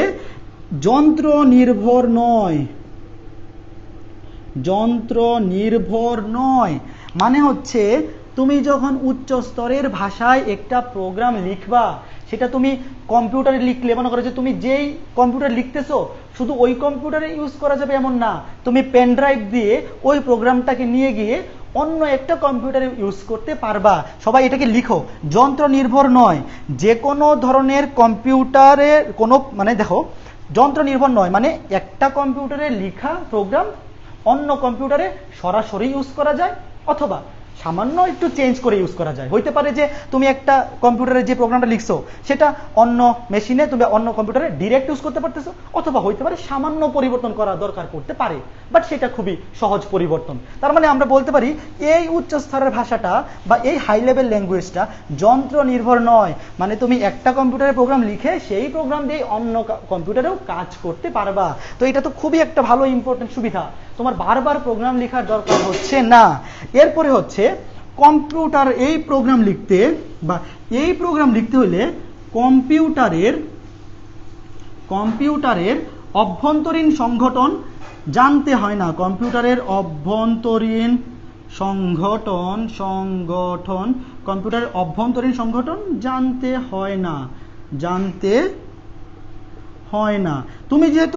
[SPEAKER 1] যন্ত্র নির্ভর নয়। যন্ত্র নির্ভর নয় মানে হচ্ছে তুমি যখন উচ্চ স্তরের ভাষায় একটা প্রোগ্রাম লিখবা, সেটা তুমি কম্পিউটারে লিখলে, মনে করো যে তুমি যেই কম্পিউটার লিখতেছো শুধু ওই কম্পিউটারে ইউজ করা যাবে এমন না, তুমি পেন ড্রাইভ দিয়ে ওই প্রোগ্রামটাকে নিয়ে গিয়ে অন্য একটা কম্পিউটারে ইউজ করতে পারবা। সবাই এটাকে লিখো, যন্ত্র নির্ভর নয়, যে কোনো ধরনের কম্পিউটারে কোনো, মানে দেখো যন্ত্র নির্ভর নয় মানে একটা কম্পিউটারে লেখা প্রোগ্রাম অন্য কম্পিউটারে সরাসরি ইউজ করা যায়, অথবা সামান্য একটু চেঞ্জ করে ইউজ করা যায়। হইতে পারে যে তুমি একটা কম্পিউটারে যে প্রোগ্রামটা লিখছো সেটা অন্য মেশিনে তুমি অন্য কম্পিউটারে ডিরেক্ট ইউজ করতে পারতেছো, অথবা হইতে পারে সামান্য পরিবর্তন করা দরকার পড়তে পারে, বাট সেটা খুবই সহজ পরিবর্তন। তার মানে আমরা বলতে পারি এই উচ্চ স্তরের ভাষাটা বা এই হাই লেভেল ল্যাঙ্গুয়েজটা যন্ত্র নির্ভর নয়, মানে তুমি একটা কম্পিউটারে প্রোগ্রাম লিখে সেই প্রোগ্রাম দিয়ে অন্য কম্পিউটারেও কাজ করতে পারবা। তো এটা তো খুবই একটা ভালো ইম্পর্টেন্ট সুবিধা, তোমার বারবার প্রোগ্রাম লেখার দরকার হচ্ছে না। এরপরে হচ্ছে কম্পিউটার এই প্রোগ্রাম লিখতে বা এই প্রোগ্রাম লিখতে হলে কম্পিউটারের অভ্যন্তরীণ সংগঠন জানতে হয় না। কম্পিউটারের অভ্যন্তরীণ সংগঠন কম্পিউটারের অভ্যন্তরীণ সংগঠন জানতে হয় না, জানতে হয় না। তুমি যেহেতু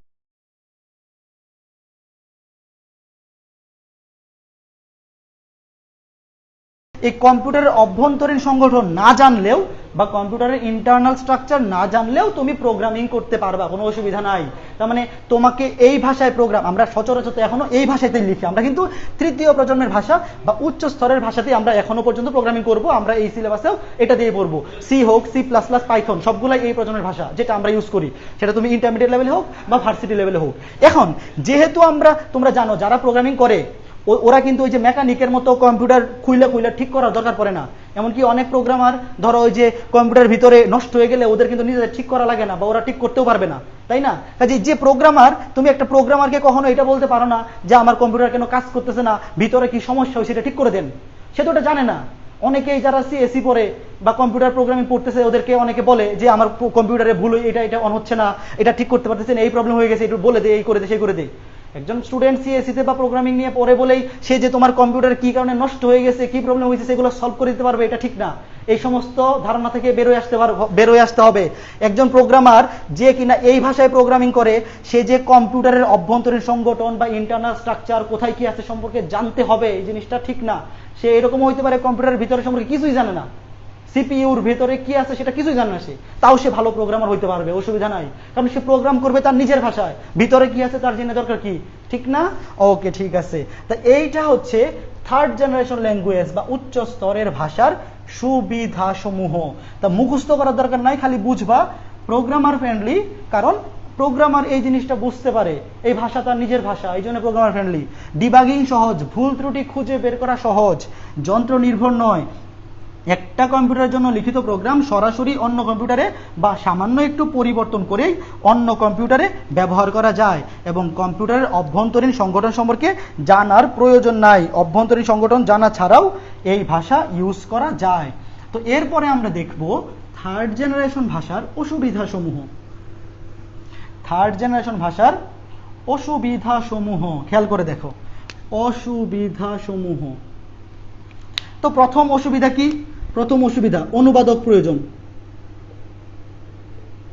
[SPEAKER 1] এই কম্পিউটারের অভ্যন্তরীণ সংগঠন না জানলেও বা কম্পিউটারের ইন্টারনাল স্ট্রাকচার না জানলেও তুমি প্রোগ্রামিং করতে পারবা, কোনো অসুবিধা নাই। তার মানে তোমাকে এই ভাষায় প্রোগ্রাম, আমরা সচরাচর এখনো এই ভাষাতেই লিখি, আমরা কিন্তু তৃতীয় প্রজন্মের ভাষা বা উচ্চ স্তরের ভাষাতেই আমরা এখনো পর্যন্ত প্রোগ্রামিং করব। আমরা এই সিলেবাসেও এটা দিয়ে পড়বো, সি হোক, সি প্লাস প্লাস, পাইথন, সবগুলাই এই প্রজন্মের ভাষা যেটা আমরা ইউজ করি, সেটা তুমি ইন্টারমিডিয়েট লেভেলে হোক বা ভার্সিটি লেভেলে হোক। এখন যেহেতু তোমরা জানো যারা প্রোগ্রামিং করে ওরা কিন্তু ওই যে মেকানিকের মতো কম্পিউটার খুইলা ঠিক করার দরকার পড়ে না, এমনকি অনেক প্রোগ্রামার ধরো ওই যে কম্পিউটার ভিতরে নষ্ট হয়ে গেলে ওদের কিন্তু নিজেদের ঠিক করা লাগে না বা ওরা ঠিক করতেও পারবে না, তাই না? কাজে যে প্রোগ্রামার, তুমি একটা প্রোগ্রামারকে কখনো এটা বলতে পারো না যে আমার কম্পিউটার কেন কাজ করতেছে না, ভিতরে কি সমস্যা হয় সেটা ঠিক করে দেন, সে তো ওটা জানে না। অনেকেই যারা সিএসসি পড়ে বা কম্পিউটার প্রোগ্রামিং পড়তেছে ওদেরকে অনেকে বলে যে আমার কম্পিউটারে ভুল, এটা অন হচ্ছে না, এটা ঠিক করতে পারতেছে না, এই প্রবলেম হয়ে গেছে, একটু বলে দে, এই করে দে, সেই করে দে। একজন স্টুডেন্ট সিএসসি তে বা প্রোগ্রামিং নিয়ে পড়ে বলেই সে যে তোমার কম্পিউটার কি কারণে নষ্ট হয়ে গেছে, কি প্রবলেম হয়েছে সেগুলো সলভ করে দিতে পারবে, এটা ঠিক না। এই সমস্ত ধারণা থেকে বেরোয় আসতে হবে। একজন প্রোগ্রামার যে কিনা এই ভাষায় প্রোগ্রামিং করে, সে যে কম্পিউটারের অভ্যন্তরীণ সংগঠন বা ইন্টারনাল স্ট্রাকচার কোথায় কি আছে সম্পর্কে জানতে হবে, এই জিনিসটা ঠিক না। সে এরকম হইতে পারে কম্পিউটারের ভিতরে সম্পর্কে কিছুই জানে না, সিপিইউর ভেতরে কি আছে সেটা কিছুই জানে না, সে তাও সে ভালো প্রোগ্রামার হইতে পারবে, অসুবিধা নাই, কারণ সে প্রোগ্রাম করবে তার নিজের ভাষায়, ভিতরে কি আছে তার জেনে দরকার কি, ঠিক না? ওকে, ঠিক আছে। তা এইটা হচ্ছে থার্ড জেনারেশন ল্যাঙ্গুয়েজ বা উচ্চ স্তরের ভাষার সুবিধা সমূহ। তা মুখস্থ করার দরকার নাই, খালি বুঝবা প্রোগ্রামার ফ্রেন্ডলি, কারণ প্রোগ্রামার এই জিনিসটা বুঝতে পারে, এই ভাষা তার নিজের ভাষা, এই জন্য প্রোগ্রামার ফ্রেন্ডলি। ডিবাগিং সহজ, ভুল ত্রুটি খুঁজে বের করা সহজ, যন্ত্র নির্ভর নয়। একটা কম্পিউটারের জন্য লিখিত প্রোগ্রাম সরাসরি অন্য কম্পিউটারে বা সামান্য একটু পরিবর্তন করেই অন্য কম্পিউটারে ব্যবহার করা যায়, এবং কম্পিউটারের অভ্যন্তরীণ সংগঠন সম্পর্কে জানার প্রয়োজন নাই, অভ্যন্তরীণ সংগঠন জানা ছাড়াও এই ভাষা ইউজ করা যায়। তো এরপরে আমরা দেখব থার্ড জেনারেশন ভাষার অসুবিধাসমূহ। থার্ড জেনারেশন ভাষার অসুবিধাসমূহ খেয়াল করে দেখো, অসুবিধাসমূহ। তো প্রথম অসুবিধা কি? প্রথম অসুবিধা অনুবাদক প্রয়োজন,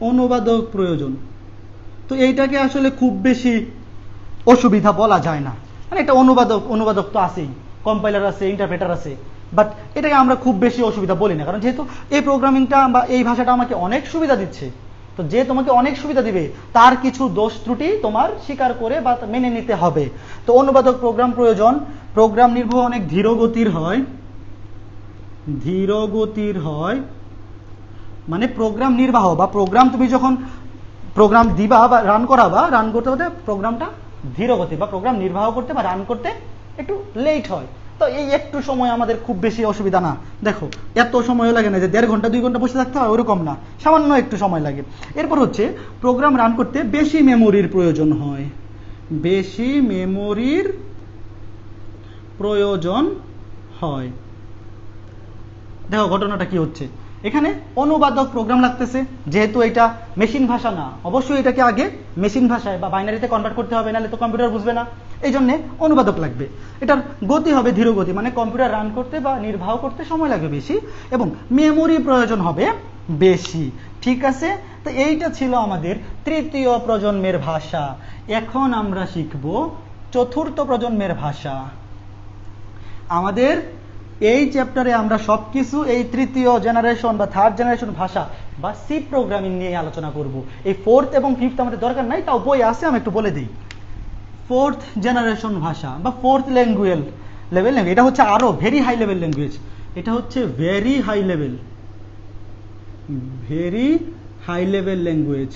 [SPEAKER 1] অনুবাদক প্রয়োজন। তো এইটাকে আসলে খুব বেশি অসুবিধা বলা যায় না, মানে এটা অনুবাদক তো আছেই, কম্পাইলার আছে, ইন্টারপ্রেটার আছে, বাট এটাকে আমরা খুব বেশি অসুবিধা বলি না, কারণ যেহেতু এই প্রোগ্রামিংটা বা এই ভাষাটা আমাকে অনেক সুবিধা দিচ্ছে। তো যে তোমাকে অনেক সুবিধা দিবে তার কিছু দোষ ত্রুটি তোমার স্বীকার করে বা মেনে নিতে হবে। তো অনুবাদক প্রোগ্রাম প্রয়োজন। প্রোগ্রাম নির্বাহ অনেক ধীরগতির হয়, ধীরগতির হয়, মানে প্রোগ্রাম নির্বাহ বা প্রোগ্রাম তুমি যখন প্রোগ্রাম দিবা বা রান করাবা, রান করতে হতে প্রোগ্রামটা ধীরগতি বা প্রোগ্রাম নির্বাহ করতে বা রান করতে একটু লেট হয়। তো এই একটু সময় আমাদের খুব বেশি অসুবিধা না, দেখো এত সময় লাগে না যে 1.5 ঘন্টা 2 ঘন্টা বসে থাকতে হয়, ওরকম না, সামান্য একটু সময় লাগে। এরপর হচ্ছে প্রোগ্রাম রান করতে বেশি মেমোরির প্রয়োজন হয়, বেশি মেমোরির প্রয়োজন হয়। দেখো ঘটনাটা কি হচ্ছে, এখানে অনুবাদক প্রোগ্রাম লাগতেছে, যেহেতু এটা মেশিন ভাষা না, অবশ্যই এটাকে আগে মেশিন ভাষায় বা বাইনারিতে কনভার্ট করতে হবে, নাহলে তো কম্পিউটার বুঝবে না, এই জন্য অনুবাদক লাগবে। এটার গতি হবে ধীর গতি, মানে কম্পিউটার রান করতে বা নির্বাহ করতে সময় লাগবে বেশি, এবং মেমোরি প্রয়োজন হবে বেশি। ঠিক আছে, তো এইটা ছিল আমাদের তৃতীয় প্রজন্মের ভাষা। এখন আমরা শিখব চতুর্থ প্রজন্মের ভাষা। আমাদের এই চ্যাপ্টারে আমরা সবকিছু এই তৃতীয় জেনারেশন বা থার্ড জেনারেশন ভাষা বা সি প্রোগ্রামিং নিয়ে আলোচনা করব। এই ফোর্থ এবং ফিফথ আমাদের দরকার নাই, তাও বই আছে, আমি একটু বলে দিই। ফোর্থ জেনারেশন ভাষা বা ফোর্থ লেভেল, এটা হচ্ছে আরো ভেরি হাই লেভেল ল্যাঙ্গুয়েজ, এটা হচ্ছে very high level language.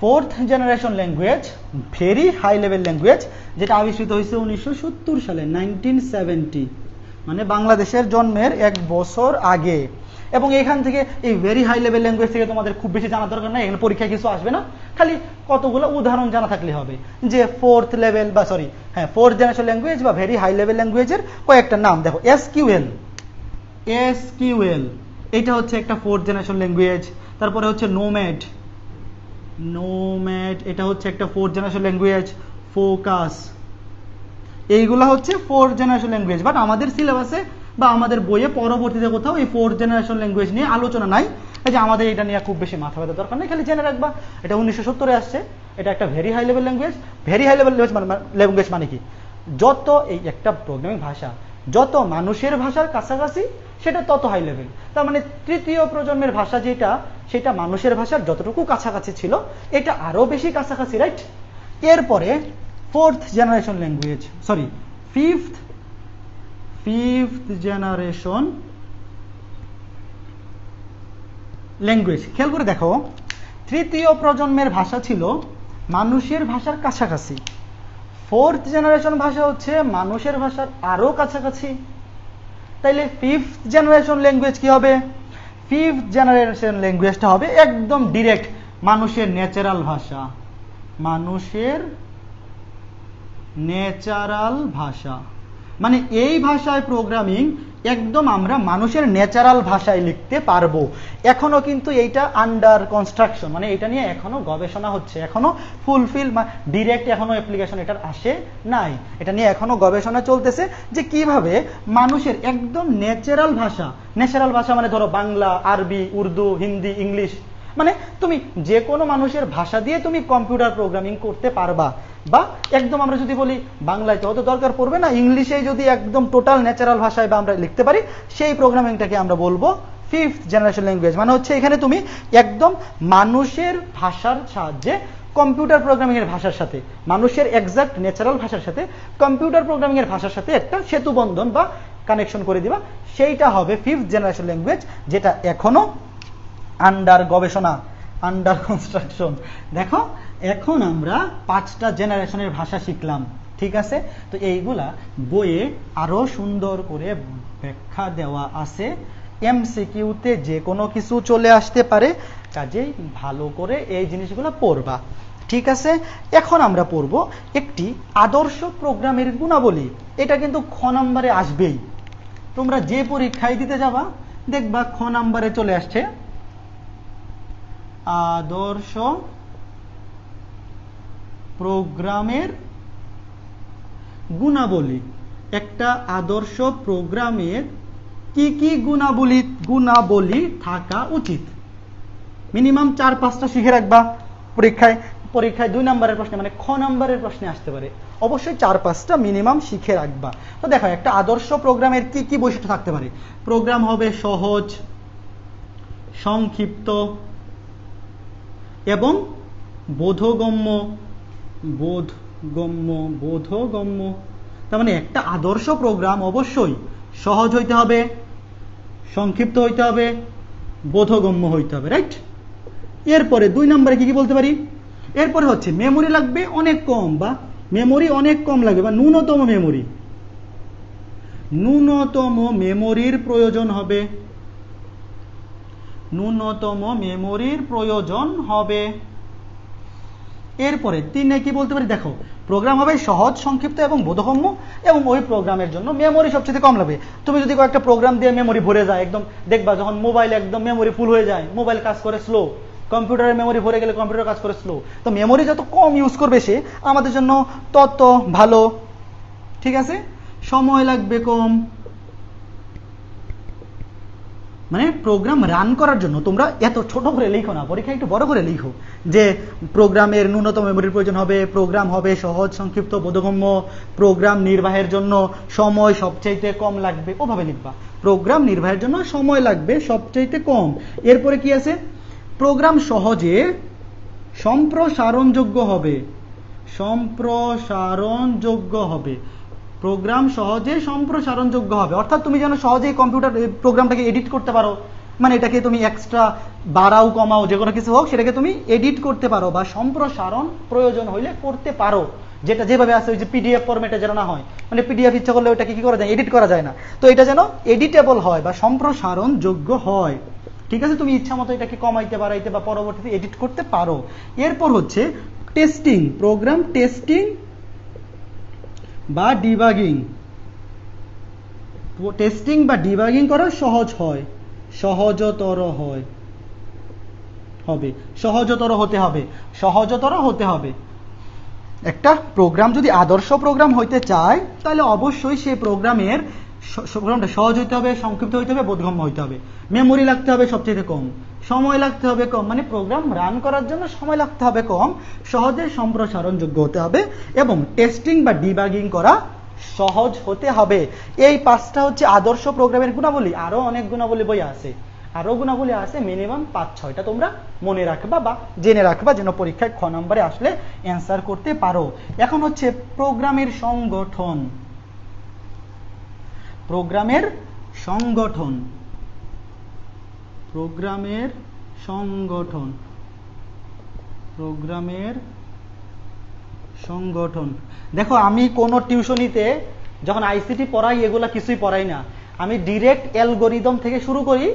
[SPEAKER 1] Fourth generation language, very high level language, যেটা আবিষ্কৃত হয়েছে 1970 সালে, 1970, মানে বাংলাদেশের জন্মের 1 বছর আগে। এবং এখান থেকে এই ভেরি হাই লেভেল ল্যাঙ্গুয়েজ থেকে তোমাদের খুব বেশি জানার দরকার নাই, এখানে পরীক্ষায় কিছু আসবে না, খালি কতগুলো উদাহরণ জানা থাকলে হবে যে ফোর্থ জেনারেশন ল্যাঙ্গুয়েজ বা ভেরি হাই লেভেল ল্যাঙ্গুয়েজের কয়েকটা নাম। দেখো এসকিউএল, এটা হচ্ছে একটা ফোর্থ জেনারেশন ল্যাঙ্গুয়েজ। তারপরে হচ্ছে নোম্যাড, এটা হচ্ছে একটা ফোর্থ জেনারেশন ল্যাঙ্গুয়েজ। ফোকাস, এইগুলা হচ্ছে ফোর্থ জেনারেশন ল্যাঙ্গুয়েজ, বাট আমাদের সিলেবাসে বা আমাদের বইয়ে পরবর্তীতে কোথাও এই ফোর্থ জেনারেশন ল্যাঙ্গুয়েজ নিয়ে আলোচনা নাই, এই যে আমাদের এটা নিয়ে খুব বেশি মাথা ব্যথা দরকার নেই, খালি জেনে রাখবা এটা 1970-এ আসছে, এটা একটা very high level language. Very high level language মানে কি, যত এই একটা প্রোগ্রামিং ভাষা যত মানুষের ভাষার কাছাকাছি সেটা তত হাই লেভেল। তার মানে তৃতীয় প্রজন্মের ভাষা যেটা, সেটা মানুষের ভাষার যতটুকু কাছাকাছি ছিল এটা আরো বেশি কাছাকাছি, রাইট? এরপরে fourth generation language, fifth generation language. খেয়াল করে দেখো, তৃতীয় প্রজন্মের ভাষা ছিল মানুষের ভাষার কাছাকাছি, ফোর্থ জেনারেশন ভাষা হচ্ছে মানুষের ভাষার আরো কাছাকাছি, তাইলে ফিফথ জেনারেশন ল্যাঙ্গুয়েজ কি হবে? ফিফথ জেনারেশন ল্যাঙ্গুয়েজটা হবে একদম ডিরেক্ট মানুষের ন্যাচারাল ভাষা, মানুষের ন্যাচারাল ভাষা। মানে এই ভাষায় প্রোগ্রামিং একদম আমরা মানুষের ন্যাচারাল ভাষায় লিখতে পারবো। এখনো কিন্তু এইটা আন্ডার কনস্ট্রাকশন, মানে এটা নিয়ে এখনো গবেষণা হচ্ছে, এখনো ফুলফিল ডিরেক্ট এখনো অ্যাপ্লিকেশন এটার আসে নাই। এটা নিয়ে এখনো গবেষণা চলতেছে যে কিভাবে মানুষের একদম ন্যাচারাল ভাষা মানে ধরো বাংলা, আরবি, উর্দু, হিন্দি, ইংলিশ, মানে তুমি যে কোনো মানুষের ভাষা দিয়ে তুমি কম্পিউটার প্রোগ্রামিং করতে পারবা। বা একদম আমরা যদি বলি বাংলায় তো অত দরকার পড়বে না, ইংলিশে যদি একদম টোটাল ন্যাচারাল ভাষায় বা আমরা লিখতে পারি, সেই প্রোগ্রামিংটাকে আমরা বলবো ফিফথ জেনারেশন ল্যাঙ্গুয়েজ। মানে হচ্ছে এখানে তুমি একদম মানুষের ভাষার সাহায্যে কম্পিউটার প্রোগ্রামিং এর ভাষার সাথে, মানুষের এক্সাক্ট ন্যাচারাল ভাষার সাথে কম্পিউটার প্রোগ্রামিং এর ভাষার সাথে একটা সেতু বন্ধন বা কানেকশন করে দিবা, সেইটা হবে ফিফথ জেনারেশন ল্যাঙ্গুয়েজ, যেটা এখনো আন্ডার গবেষণা, আন্ডার কনস্ট্রাকশন। দেখো এখন আমরা 5টা জেনারেশনের ভাষা শিখলাম, ঠিক আছে? তো এইগুলা বইয়ে আরো সুন্দর করে ব্যাখ্যা দেওয়া আছে, এমসিকিউতে যে কোনো কিছু চলে আসতে পারে, কাজেই ভালো করে এই জিনিসগুলো পড়বা, ঠিক আছে? এখন আমরা পড়ব একটি আদর্শ প্রোগ্রামের গুণাবলী। এটা কিন্তু খ নাম্বারে আসবেই, তোমরা যে পরীক্ষায় দিতে যাবা দেখবা খ নাম্বারে চলে আসছে আদর্শ প্রোগ্রামের গুণাবলী। একটা আদর্শ প্রোগ্রামের কি কি গুণাবলী থাকা উচিত, মিনিমাম 4-5টা শিখে রাখবা। পরীক্ষায় 2 নম্বরের প্রশ্নে, মানে খ নম্বরের প্রশ্নে আসতে পারে, অবশ্যই 4-5টা মিনিমাম শিখে রাখবা। তো দেখো একটা আদর্শ প্রোগ্রামের কি কি বৈশিষ্ট্য থাকতে পারে? প্রোগ্রাম হবে সহজ, সংক্ষিপ্ত এবং বোধগম্য। তার মানে একটা আদর্শ প্রোগ্রাম অবশ্যই সহজ হইতে হবে, সংক্ষিপ্ত হইতে হবে, বোধগম্য হইতে হবে, রাইট? এরপরে 2 নম্বরে কি কি বলতে পারি? এরপরে হচ্ছে মেমোরি লাগবে অনেক কম, বা মেমোরি অনেক কম লাগবে, বা ন্যূনতম মেমোরির প্রয়োজন হবে, এরপরে 3 কি বলতে পারি? দেখো প্রোগ্রাম হবে সহজ, সংক্ষিপ্ত এবং বোধগম্য, এবং ওই প্রোগ্রামের জন্য মেমোরি সবচেয়ে কম লাগবে। তুমি যদি কয়েকটা প্রোগ্রাম দিয়ে মেমোরি ভরে যায়, একদম দেখবা যখন মোবাইল একদম মেমোরি ফুল হয়ে যায়, মোবাইল কাজ করে স্লো, কম্পিউটারের মেমোরি ভরে গেলে কম্পিউটার কাজ করে স্লো। তো মেমোরি যত কম ইউজ করবে সে, আমাদের জন্য তত ভালো, ঠিক আছে? সময় লাগবে কম, মানে প্রোগ্রাম রান করার জন্য তোমরা এত ছোট করে লিখো না, পরীক্ষায় একটু বড় করে লিখো যে প্রোগ্রামের ন্যূনতম মেমোরির প্রয়োজন হবে, প্রোগ্রাম হবে সহজ, সংক্ষিপ্ত, বোধগম্য, প্রোগ্রাম নির্বাহের জন্য সময় সবচাইতে কম লাগবে, ওভাবে লিখবা। প্রোগ্রাম নির্বাহের জন্য সময় লাগবে সবচাইতে কম। এরপরে কি আছে? প্রোগ্রাম সহজে সম্প্রসারণযোগ্য হবে, প্রোগ্রাম সহজে সম্প্রসারণযোগ্য হবে, অর্থাৎ তুমি যেন সহজেই কম্পিউটার প্রোগ্রামটাকে এডিট করতে পারো, মানে এটাকে তুমি এক্সট্রা বাড়াও কমাও যে কোনো কিছু হোক সেটাকে তুমি এডিট করতে পারো, বা সম্প্রসারণ প্রয়োজন হইলে করতে পারো, যেটা যেভাবে আছে ওই যে পিডিএফ ফরম্যাটে যেন না হয়, মানে পিডিএফ ইচ্ছা করলে ওটাকে কি করা যায়, এডিট করা যায় না, তো এটা যেন এডিটেবল হয় বা সম্প্রসারণযোগ্য হয়, ঠিক আছে? তুমি ইচ্ছা মতো এটাকে কমাইতে বাড়াইতে বা পরবর্তীতে এডিট করতে পারো। এরপর হচ্ছে টেস্টিং, প্রোগ্রাম টেস্টিং বা ডিবাগিং, করা সহজতর হতে হবে। একটা প্রোগ্রাম যদি আদর্শ প্রোগ্রাম হইতে চায় তাহলে অবশ্যই সেই প্রোগ্রামটা সহজ হইতে হবে, সংক্ষিপ্ত হইতে হবে, বোধগম্য হইতে হবে, মেমোরি লাগতে হবে সবচেয়ে কম, সময় লাগতে হবে কম, মানে প্রোগ্রাম রান করার জন্য সময় লাগতে হবে কম, সহজে সম্প্রসারণযোগ্য হতে হবে, এবং টেস্টিং বা ডিবাগিং করা সহজ হতে হবে। এই 5টা হচ্ছে আদর্শ প্রোগ্রামের গুণাবলী। আরো অনেক গুণাবলী বই আছে, মিনিমাম 5-6টা তোমরা মনে রাখবা বা জেনে রাখবা, যেন পরীক্ষায় খ নম্বরে আসলে অ্যান্সার করতে পারো। এখন হচ্ছে প্রোগ্রামের সংগঠন। দেখো আমি কোন টিউশনিতে যখন আইসিটি পড়াই এগুলা কিছুই পড়াই না, আমি ডিরেক্ট অ্যালগরিদম থেকে শুরু করি,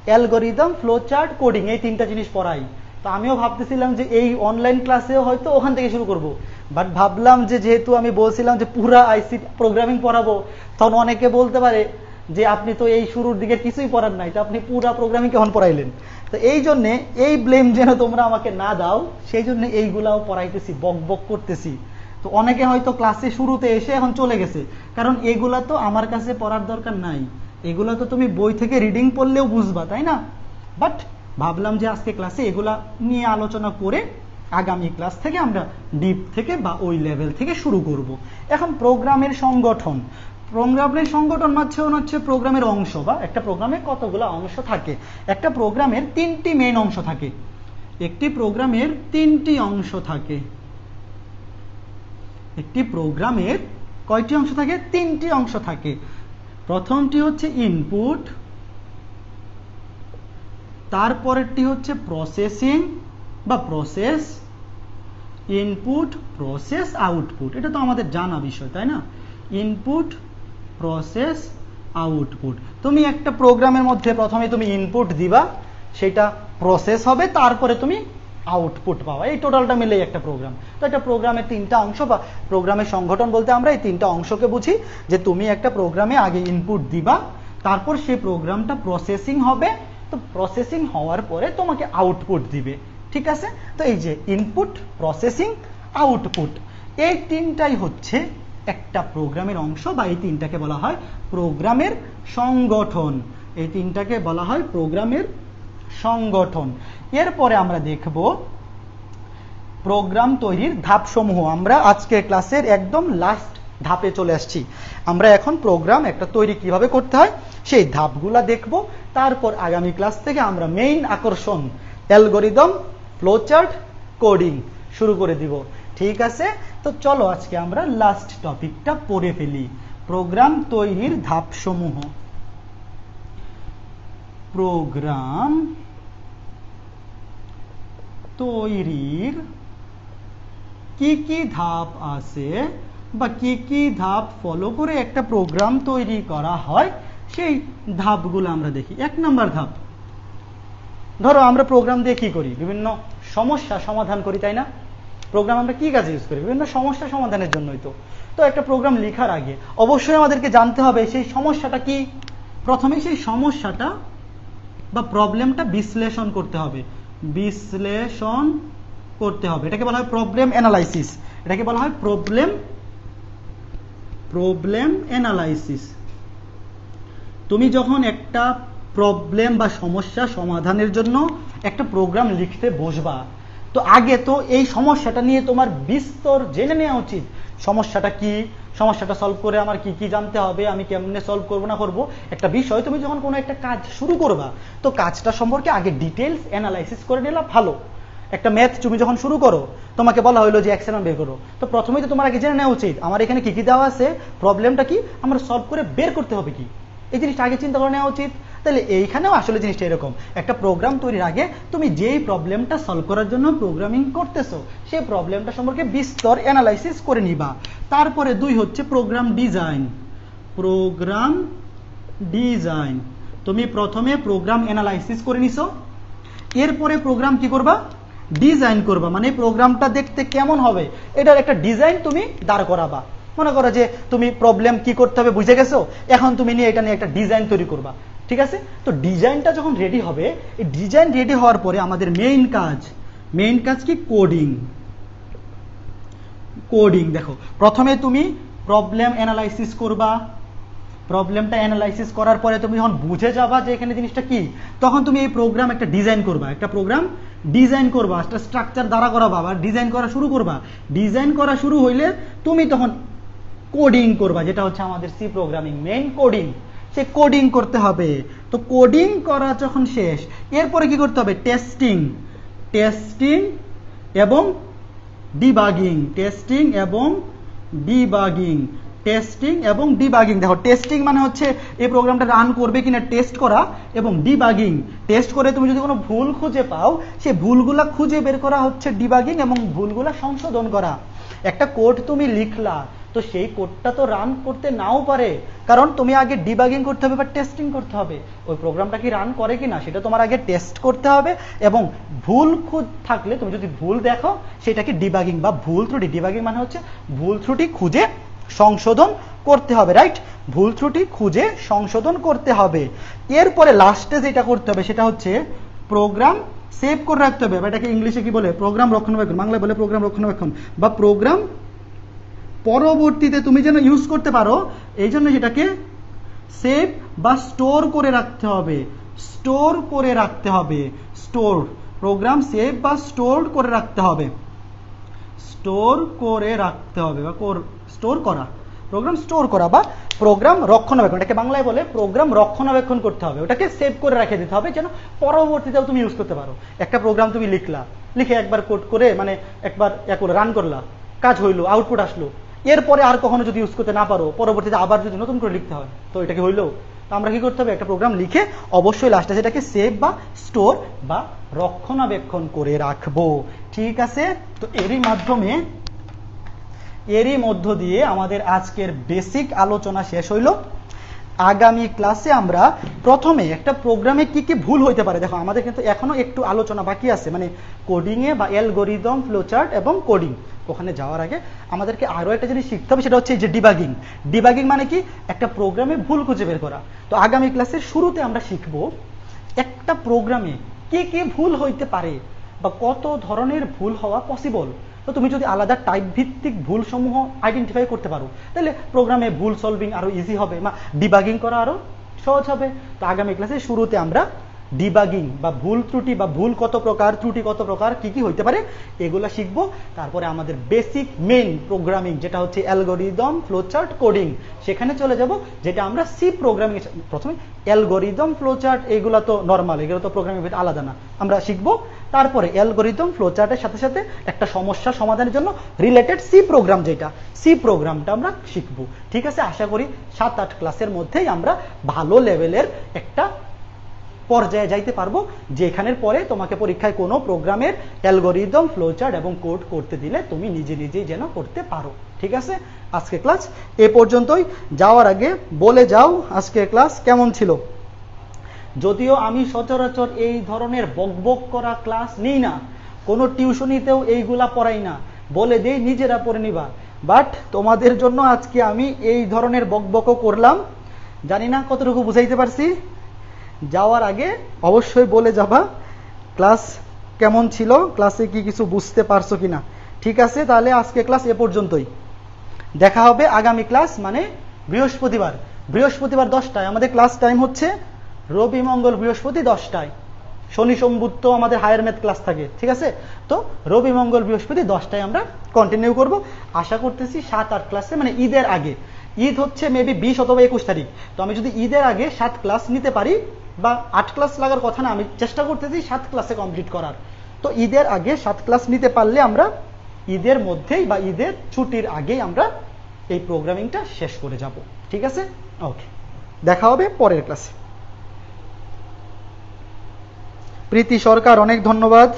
[SPEAKER 1] অ্যালগরিদম, ফ্লোচার্ট, কোডিং, এই তিনটা জিনিস পড়াই। তো আমিও ভাবতেছিলাম যে এই অনলাইন ক্লাসেও হয়তো ওখান থেকে শুরু করব, বাট ভাবলাম যে যেহেতু আমি বলছিলাম যে পুরা আইসি প্রোগ্রামিং পড়াবো, তখন অনেকে বলতে পারে যে আপনি তো এই শুরুর দিকে কিছুই পড়ার নাই, তো আপনি পুরা প্রোগ্রামিং কেমন পড়াইলেন। তো এই জন্যে এই ব্লেম যেন তোমরা আমাকে না দাও, সেই জন্য এইগুলাও পড়াইতেছি, বক বক করতেছি। তো অনেকে হয়তো ক্লাসে শুরুতে এসে এখন চলে গেছে, কারণ এগুলা তো আমার কাছে পড়ার দরকার নাই, এগুলা তো তুমি বই থেকে রিডিং পড়লেও বুঝবা, তাই না? বাট ভাবলাম যে আজকে ক্লাসে এগুলা নিয়ে আলোচনা করে আগামী ক্লাস থেকে আমরা ডিপ থেকে বা ওই লেভেল থেকে শুরু করব। এখন প্রোগ্রামের সংগঠন, প্রোগ্রামের সংগঠন হচ্ছে প্রোগ্রামের অংশ, বা একটা প্রোগ্রামে কতগুলো অংশ থাকে। একটা প্রোগ্রামের তিনটি মেইন অংশ থাকে, একটি প্রোগ্রামের তিনটি অংশ থাকে। একটি প্রোগ্রামের কয়টি অংশ থাকে? তিনটি অংশ থাকে। প্রথমটি হচ্ছে ইনপুট, তারপরেরটি হচ্ছে প্রসেসিং বা প্রসেস, ইনপুট, প্রসেস, আউটপুট। এটা তো আমাদের জানা বিষয়, তাই না? Input, process, output. তুমি একটা প্রোগ্রামের মধ্যে প্রথমে তুমি ইনপুট দিবা, সেটা প্রসেস হবে, তারপরে তুমি আউটপুট পাওয়া, এই টোটালটা মিলেই একটা প্রোগ্রাম। তো একটা প্রোগ্রামের তিনটা অংশ বা প্রোগ্রামের সংগঠন বলতে আমরা এই তিনটা অংশকে বুঝি, যে তুমি একটা প্রোগ্রামে আগে ইনপুট দিবা, তারপর সেই প্রোগ্রামটা প্রসেসিং হবে, তো প্রসেসিং হওয়ার পরে তোমাকে আউটপুট দিবে, ঠিক আছে? তো এই যে ইনপুট, প্রসেসিং, আউটপুট, এই তিনটাই হচ্ছে একটা প্রোগ্রামের অংশ, বা এই তিনটাকে বলা হয় প্রোগ্রামের সংগঠন। এই তিনটাকে বলা হয় প্রোগ্রামের সংগঠন। এরপরে আমরা দেখব প্রোগ্রাম তৈরির ধাপসমূহ। আমরা আজকে ক্লাসের একদম লাস্ট ধাপে চলে আসছি। আমরা এখন প্রোগ্রাম একটা তৈরি কিভাবে করতে হয় সেই ধাপগুলা দেখব। তারপর আগামী ক্লাস থেকে আমরা মেইন আকর্ষণ অ্যালগরিদম, ফ্লোচার্ট, কোডিং শুরু করে দিব, ঠিক আছে? তো চলো আজকে আমরা লাস্ট টপিকটা পড়ে ফেলি, প্রোগ্রাম তৈরির ধাপসমূহ। প্রোগ্রাম তৈরির কি কি ধাপ আছে, বা কি কি ধাপ ফলো করে একটা প্রোগ্রাম তৈরি করা হয়, সেই ধাপগুলো আমরা দেখি। 1 নম্বর ধাপ, ধরো আমরা প্রোগ্রাম দিয়ে কি করি? বিভিন্ন সমস্যা সমাধান করি, তাই না? প্রোগ্রাম আমরা কি কাজে ইউজ করি? বিভিন্ন সমস্যা সমাধানের জন্যই তো। তো একটা প্রোগ্রাম লেখার আগে অবশ্যই আমাদেরকে জানতে হবে সেই সমস্যাটা কি। প্রথমে সেই সমস্যাটা বা প্রবলেমটা বিশ্লেষণ করতে হবে, বিশ্লেষণ করতে হবে। এটাকে বলা হয় প্রবলেম অ্যানালাইসিস। এটাকে বলা হয় প্রবলেম অ্যানালাইসিস। তুমি যখন একটা প্রবলেম বা সমস্যা সমাধানের জন্য একটা প্রোগ্রাম লিখতে বসবা, তো আগে তো এই সমস্যাটা নিয়ে তোমার বিস্তর জেনে নেওয়া উচিত। সমস্যাটা কি, সমস্যাটা সলভ করে আমার কি কি জানতে হবে, আমি কেমনে সলভ করবো না করবো। একটা বিষয় তুমি যখন কোনো একটা কাজ শুরু করবা, তো কাজটা সম্পর্কে আগে ডিটেলস অ্যানালাইসিস করে নিলা ভালো। একটা ম্যাথ তুমি যখন শুরু করো, তোমাকে বলা হলো যে এক্স এর মান বের করো, তো প্রথমেই তো তোমার আগে জেনে নেওয়া উচিত আমার এখানে কি কি দেওয়া আছে, প্রবলেমটা কি, আমরা সলভ করে বের করতে হবে কি, এই জিনিসটা আগে চিন্তা করে নেওয়া উচিত। তাহলে এইখানেও আসলে জিনিসটা এরকম, একটা প্রোগ্রাম তৈরির আগে তুমি যেই প্রবলেমটা সলভ করার জন্য প্রোগ্রামিং করতেছো, সেই প্রবলেমটা সম্পর্কে বিস্তর অ্যানালাইসিস করে নিবা। তারপরে 2 হচ্ছে প্রোগ্রাম ডিজাইন। প্রোগ্রাম ডিজাইন, তুমি প্রথমে প্রোগ্রাম অ্যানালাইসিস করে নিছো, এরপরে প্রোগ্রাম কি করবা, ডিজাইন করবা। মানে প্রোগ্রামটা দেখতে কেমন হবে এটার একটা ডিজাইন তুমি দাঁড় করাবা। মনে করো যে তুমি প্রবলেম কি করতে হবে বুঝে গেছো, এখন তুমি নিয়ে এটা নিয়ে একটা ডিজাইন তৈরি করবা, ঠিক আছে? তো ডিজাইনটা যখন রেডি হবে, এই ডিজাইন রেডি হওয়ার পরে আমাদের মেইন কাজ কি, কোডিং। দেখো প্রথমে তুমি প্রবলেম অ্যানালাইসিস করবা, প্রবলেমটা অ্যানালাইসিস করার পরে তুমি যখন বুঝে যাবা যে এখানে জিনিসটা কি, তখন তুমি এই প্রোগ্রাম একটা ডিজাইন করবা, একটা স্ট্রাকচার দ্বারা করাবা, বা ডিজাইন করা শুরু করবা। ডিজাইন করা শুরু হইলে তুমি তখন কোডিং করবা, যেটা হচ্ছে আমাদের সি প্রোগ্রামিং মেইন কোডিং। সে কোডিং করতে হবে। তো কোডিং করা যখন শেষ, এরপরে কি করতে হবে, টেস্টিং এবং ডিবাগিং। দেখো টেস্টিং মানে হচ্ছে এই প্রোগ্রামটা রান করবে কিনা টেস্ট করা, এবং ডিবাগিং, টেস্ট করে তুমি যদি কোনো ভুল খুঁজে পাও, সেই ভুলগুলা খুঁজে বের করা হচ্ছে ডিবাগিং, এবং ভুলগুলা সংশোধন করা। একটা কোড তুমি লিখলা, তো সেই কোডটা তো রান করতে নাও পারে, কারণ তুমি আগে ডিবাগিং করতে হবে বা টেস্টিং করতে হবে ওই প্রোগ্রামটা কি রান করে কিনা, সেটা তোমার আগে টেস্ট করতে হবে। এবং ভুল থাকলে তুমি যদি ভুল দেখো সেটাকে ডিবাগিং বা ভুল ত্রুটি, ডিবাগিং মানে হচ্ছে ভুল ত্রুটি খুঁজে সংশোধন করতে হবে, রাইট? ভুল ত্রুটি খুঁজে সংশোধন করতে হবে। এরপরে লাস্টে যেটা করতে হবে সেটা হচ্ছে প্রোগ্রাম সেভ করে রাখতে হবে। এটাকে ইংলিশে কি বলে? প্রোগ্রাম রক্ষণাবেক্ষণ, বাংলায় বলে প্রোগ্রাম রক্ষণাবেক্ষণ বা প্রোগ্রাম পরবর্তীতে তুমি যেন ইউজ করতে পারো, এই জন্য সেটাকে সেভ বা স্টোর করে রাখতে হবে। স্টোর করে রাখতে হবে, স্টোর, প্রোগ্রাম সেভ বা স্টোর করে রাখতে হবে, স্টোর করে রাখতে হবে বা স্টোর করা, প্রোগ্রাম স্টোর করা বা প্রোগ্রাম রক্ষণাবেক্ষণ, এটাকে বাংলায় বলে প্রোগ্রাম রক্ষণাবেক্ষণ করতে হবে। ওটাকে সেভ করে রেখে দিতে হবে যেন পরবর্তীতেও তুমি ইউজ করতে পারো। একটা প্রোগ্রাম তুমি লিখলা, লিখে একবার কোড করে মানে একবার রান করলা, কাজ হইলো, আউটপুট আসলো, এরপরে আর কখনো যদি ইউজ করতে না পারো, পরবর্তীতে আবার যদি নতুন করে লিখতে হয়, তো এটা কি হইলো? তো আমরা কি করতে হবে? একটা প্রোগ্রাম লিখে অবশ্যই লাস্টে সেটাকে সেভ বা স্টোর বা রক্ষণাবেক্ষণ করে রাখবো। ঠিক আছে? তো এরই মধ্য দিয়ে আমাদের আজকের বেসিক আলোচনা শেষ হইল। আগামী ক্লাসে আমরা প্রথমে একটা প্রোগ্রামে কি কি ভুল হইতে পারে, দেখো আমাদের কিন্তু এখনো একটু আলোচনা বাকি আছে, মানে কোডিংয়ে বা অ্যালগরিদম, ফ্লোচার্ট এবং কোডিং, ওখানে যাওয়ার আগে আমাদেরকে আরো একটা জিনিস শিখতে হবে, সেটা হচ্ছে যে ডিবাগিং। ডিবাগিং মানে কি? একটা প্রোগ্রামে ভুল খুঁজে বের করা। তো আগামী ক্লাসের শুরুতে আমরা শিখবো একটা প্রোগ্রামে কি কি ভুল হইতে পারে বা কত ধরনের ভুল হওয়া পসিবল। তো তুমি যদি আলাদা টাইপ ভিত্তিক ভুল সমূহ আইডেন্টিফাই করতে পারো, তাহলে প্রোগ্রামে ভুল সলভিং আরো ইজি হবে বা ডিবাগিং করা আরো সহজ হবে। তো আগামী ক্লাসে শুরুতে আমরা ডিবাগিং বা ভুল ত্রুটি বা ভুল কত প্রকার, ত্রুটি কত প্রকার, কি কি হইতে পারে এগুলা শিখবো। তারপরে আমাদের বেসিক মেইন প্রোগ্রামিং যেটা হচ্ছে অ্যালগরিদম, ফ্লোচার্ট, কোডিং, সেখানে চলে যাব, যেটা আমরা সি প্রোগ্রামিং। প্রথমে অ্যালগরিদম, ফ্লোচার্ট এগুলো তো নর্মাল, এগুলো তো প্রোগ্রামিং আলাদা না, আমরা শিখবো। তারপরে অ্যালগরিদম, ফ্লোচার্টের সাথে সাথে একটা সমস্যা সমাধানের জন্য রিলেটেড সি প্রোগ্রাম, যেটা সি প্রোগ্রামটা আমরা শিখবো। ঠিক আছে? আশা করি 7-8 ক্লাসের মধ্যেই আমরা ভালো লেভেলের একটা পর্যায়ে যাইতে পারবো, যেখানের পরে তোমাকে পরীক্ষায় কোনো প্রোগ্রামের অ্যালগরিদম, ফ্লোচার্ট এবং কোড করতে দিলে তুমি নিজে নিজেই যেন করতে পারো। ঠিক আছে? আজকে ক্লাস এ পর্যন্তই। যাওয়ার আগে বলে যাও আজকের ক্লাস কেমন ছিল। যদিও আমি সচরাচর এই ধরনের বকবক করা ক্লাস নিই না, কোনো টিউশনিতেও এইগুলা পড়াই না, বলে দেই নিজেরা পড়ে নিবা, বাট তোমাদের জন্য আজকে আমি এই ধরনের বকবকও করলাম। জানি না কতটুকু বুঝাইতে পারছি। যাওয়ার আগে অবশ্যই বলে যাবা ক্লাস কেমন ছিল, ক্লাসে কি কিছু বুঝতে পারছো কিনা। ঠিক আছে? তাহলে আজকে ক্লাস এ পর্যন্তই। দেখা হবে আগামী ক্লাস মানে বৃহস্পতিবার। বৃহস্পতিবার 10টায় আমাদের ক্লাস টাইম হচ্ছে। রবি, মঙ্গল, বৃহস্পতি 10টায়। শনি, সোম, বুধ তো আমাদের হায়ার ম্যাথ ক্লাস থাকে। ঠিক আছে? তো রবি, মঙ্গল, বৃহস্পতি 10টায় আমরা কন্টিনিউ করব। আশা করতেছি 7-8 ক্লাসে, মানে ঈদের আগে, ঈদ হচ্ছে মেবি 20 অথবা 21 তারিখ, তো আমি যদি ঈদের আগে 7 ক্লাস নিতে পারি, বা 8 ক্লাস লাগার কথা না, আমি চেষ্টা করতেছি 7 ক্লাসে কমপ্লিট করার। তো ঈদের আগে 7 ক্লাস নিতে পারলে আমরা ঈদের মধ্যেই বা ঈদের ছুটির আগেই আমরা এই প্রোগ্রামিংটা শেষ করে যাব। ঠিক আছে? ওকে, দেখা হবে পরের ক্লাসে। প্রীতি সরকার, অনেক ধন্যবাদ।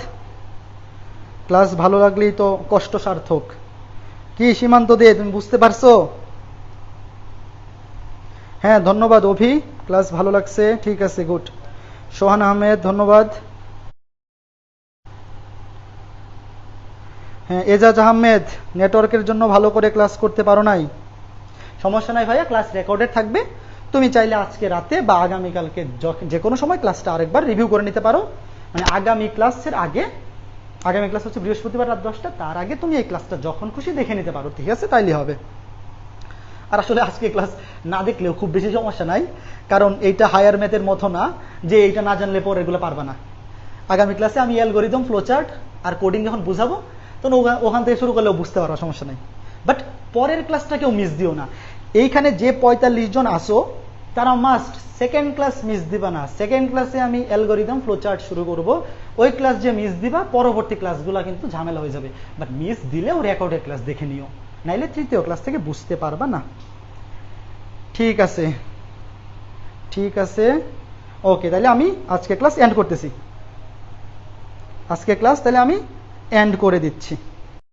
[SPEAKER 1] ক্লাস ভালো লাগলেই তো কষ্ট সার্থক। কি সীমান্ত দে, তুমি বুঝতে পারছো? হ্যাঁ, ধন্যবাদ অভি, ক্লাস ভালো লাগছে। ঠিক আছে, গুড। সোহান আহমেদ, ধন্যবাদ। হ্যাঁ, এজাজ আহমেদ, নেটওয়ার্কের জন্য ভালো করে ক্লাস করতে পারো নাই। সমস্যা নাই ভাইয়া, ক্লাস রেকর্ডেড থাকবে, তুমি চাইলে আজকে রাতে বা আগামীকালকে যে কোনো সময় ক্লাসটা আরেকবার রিভিউ করে নিতে পারো। মানে আগামী ক্লাসের আগে, আগামী ক্লাস হচ্ছে বৃহস্পতিবার রাত 10টা, তার আগে তুমি এই ক্লাসটা যখন খুশি দেখে নিতে পারো। ঠিক আছে? তাইলে হবে। আর আসলে আজকে ক্লাস না দেখলেও খুব বেশি সমস্যা নাই, কারণ এইটা হায়ার ম্যাথের মতো না যে এইটা না জানলে পরে এগুলো পারবা না। আগামী ক্লাসে আমি অ্যালগরিদম, ফ্লোচার্ট আর কোডিং যখন বুঝাবো, তখন ওখান থেকে শুরু করলেও বুঝতে পারো, সমস্যা নাই। বাট পরের ক্লাসটা কেউ মিস দিও না। এইখানে যে 45 জন আসো তারা মাস্ট সেকেন্ড ক্লাস মিস দিবা না। সেকেন্ড ক্লাসে আমি অ্যালগরিদম, ফ্লোচার্ট শুরু করব। ওই ক্লাস যে মিস দিবা, পরবর্তী ক্লাসগুলো কিন্তু ঝামেলা হয়ে যাবে। বাট মিস দিলেও রেকর্ডেড ক্লাস দেখে নিও, নাইলে তৃতীয় ক্লাস থেকে বুঝতে পারবা না। ঠিক আছে, ঠিক আছে, ওকে। তাহলে আমি আজকে ক্লাস এন্ড করতেছি। আজকে ক্লাস তাহলে আমি এন্ড করে দিচ্ছি।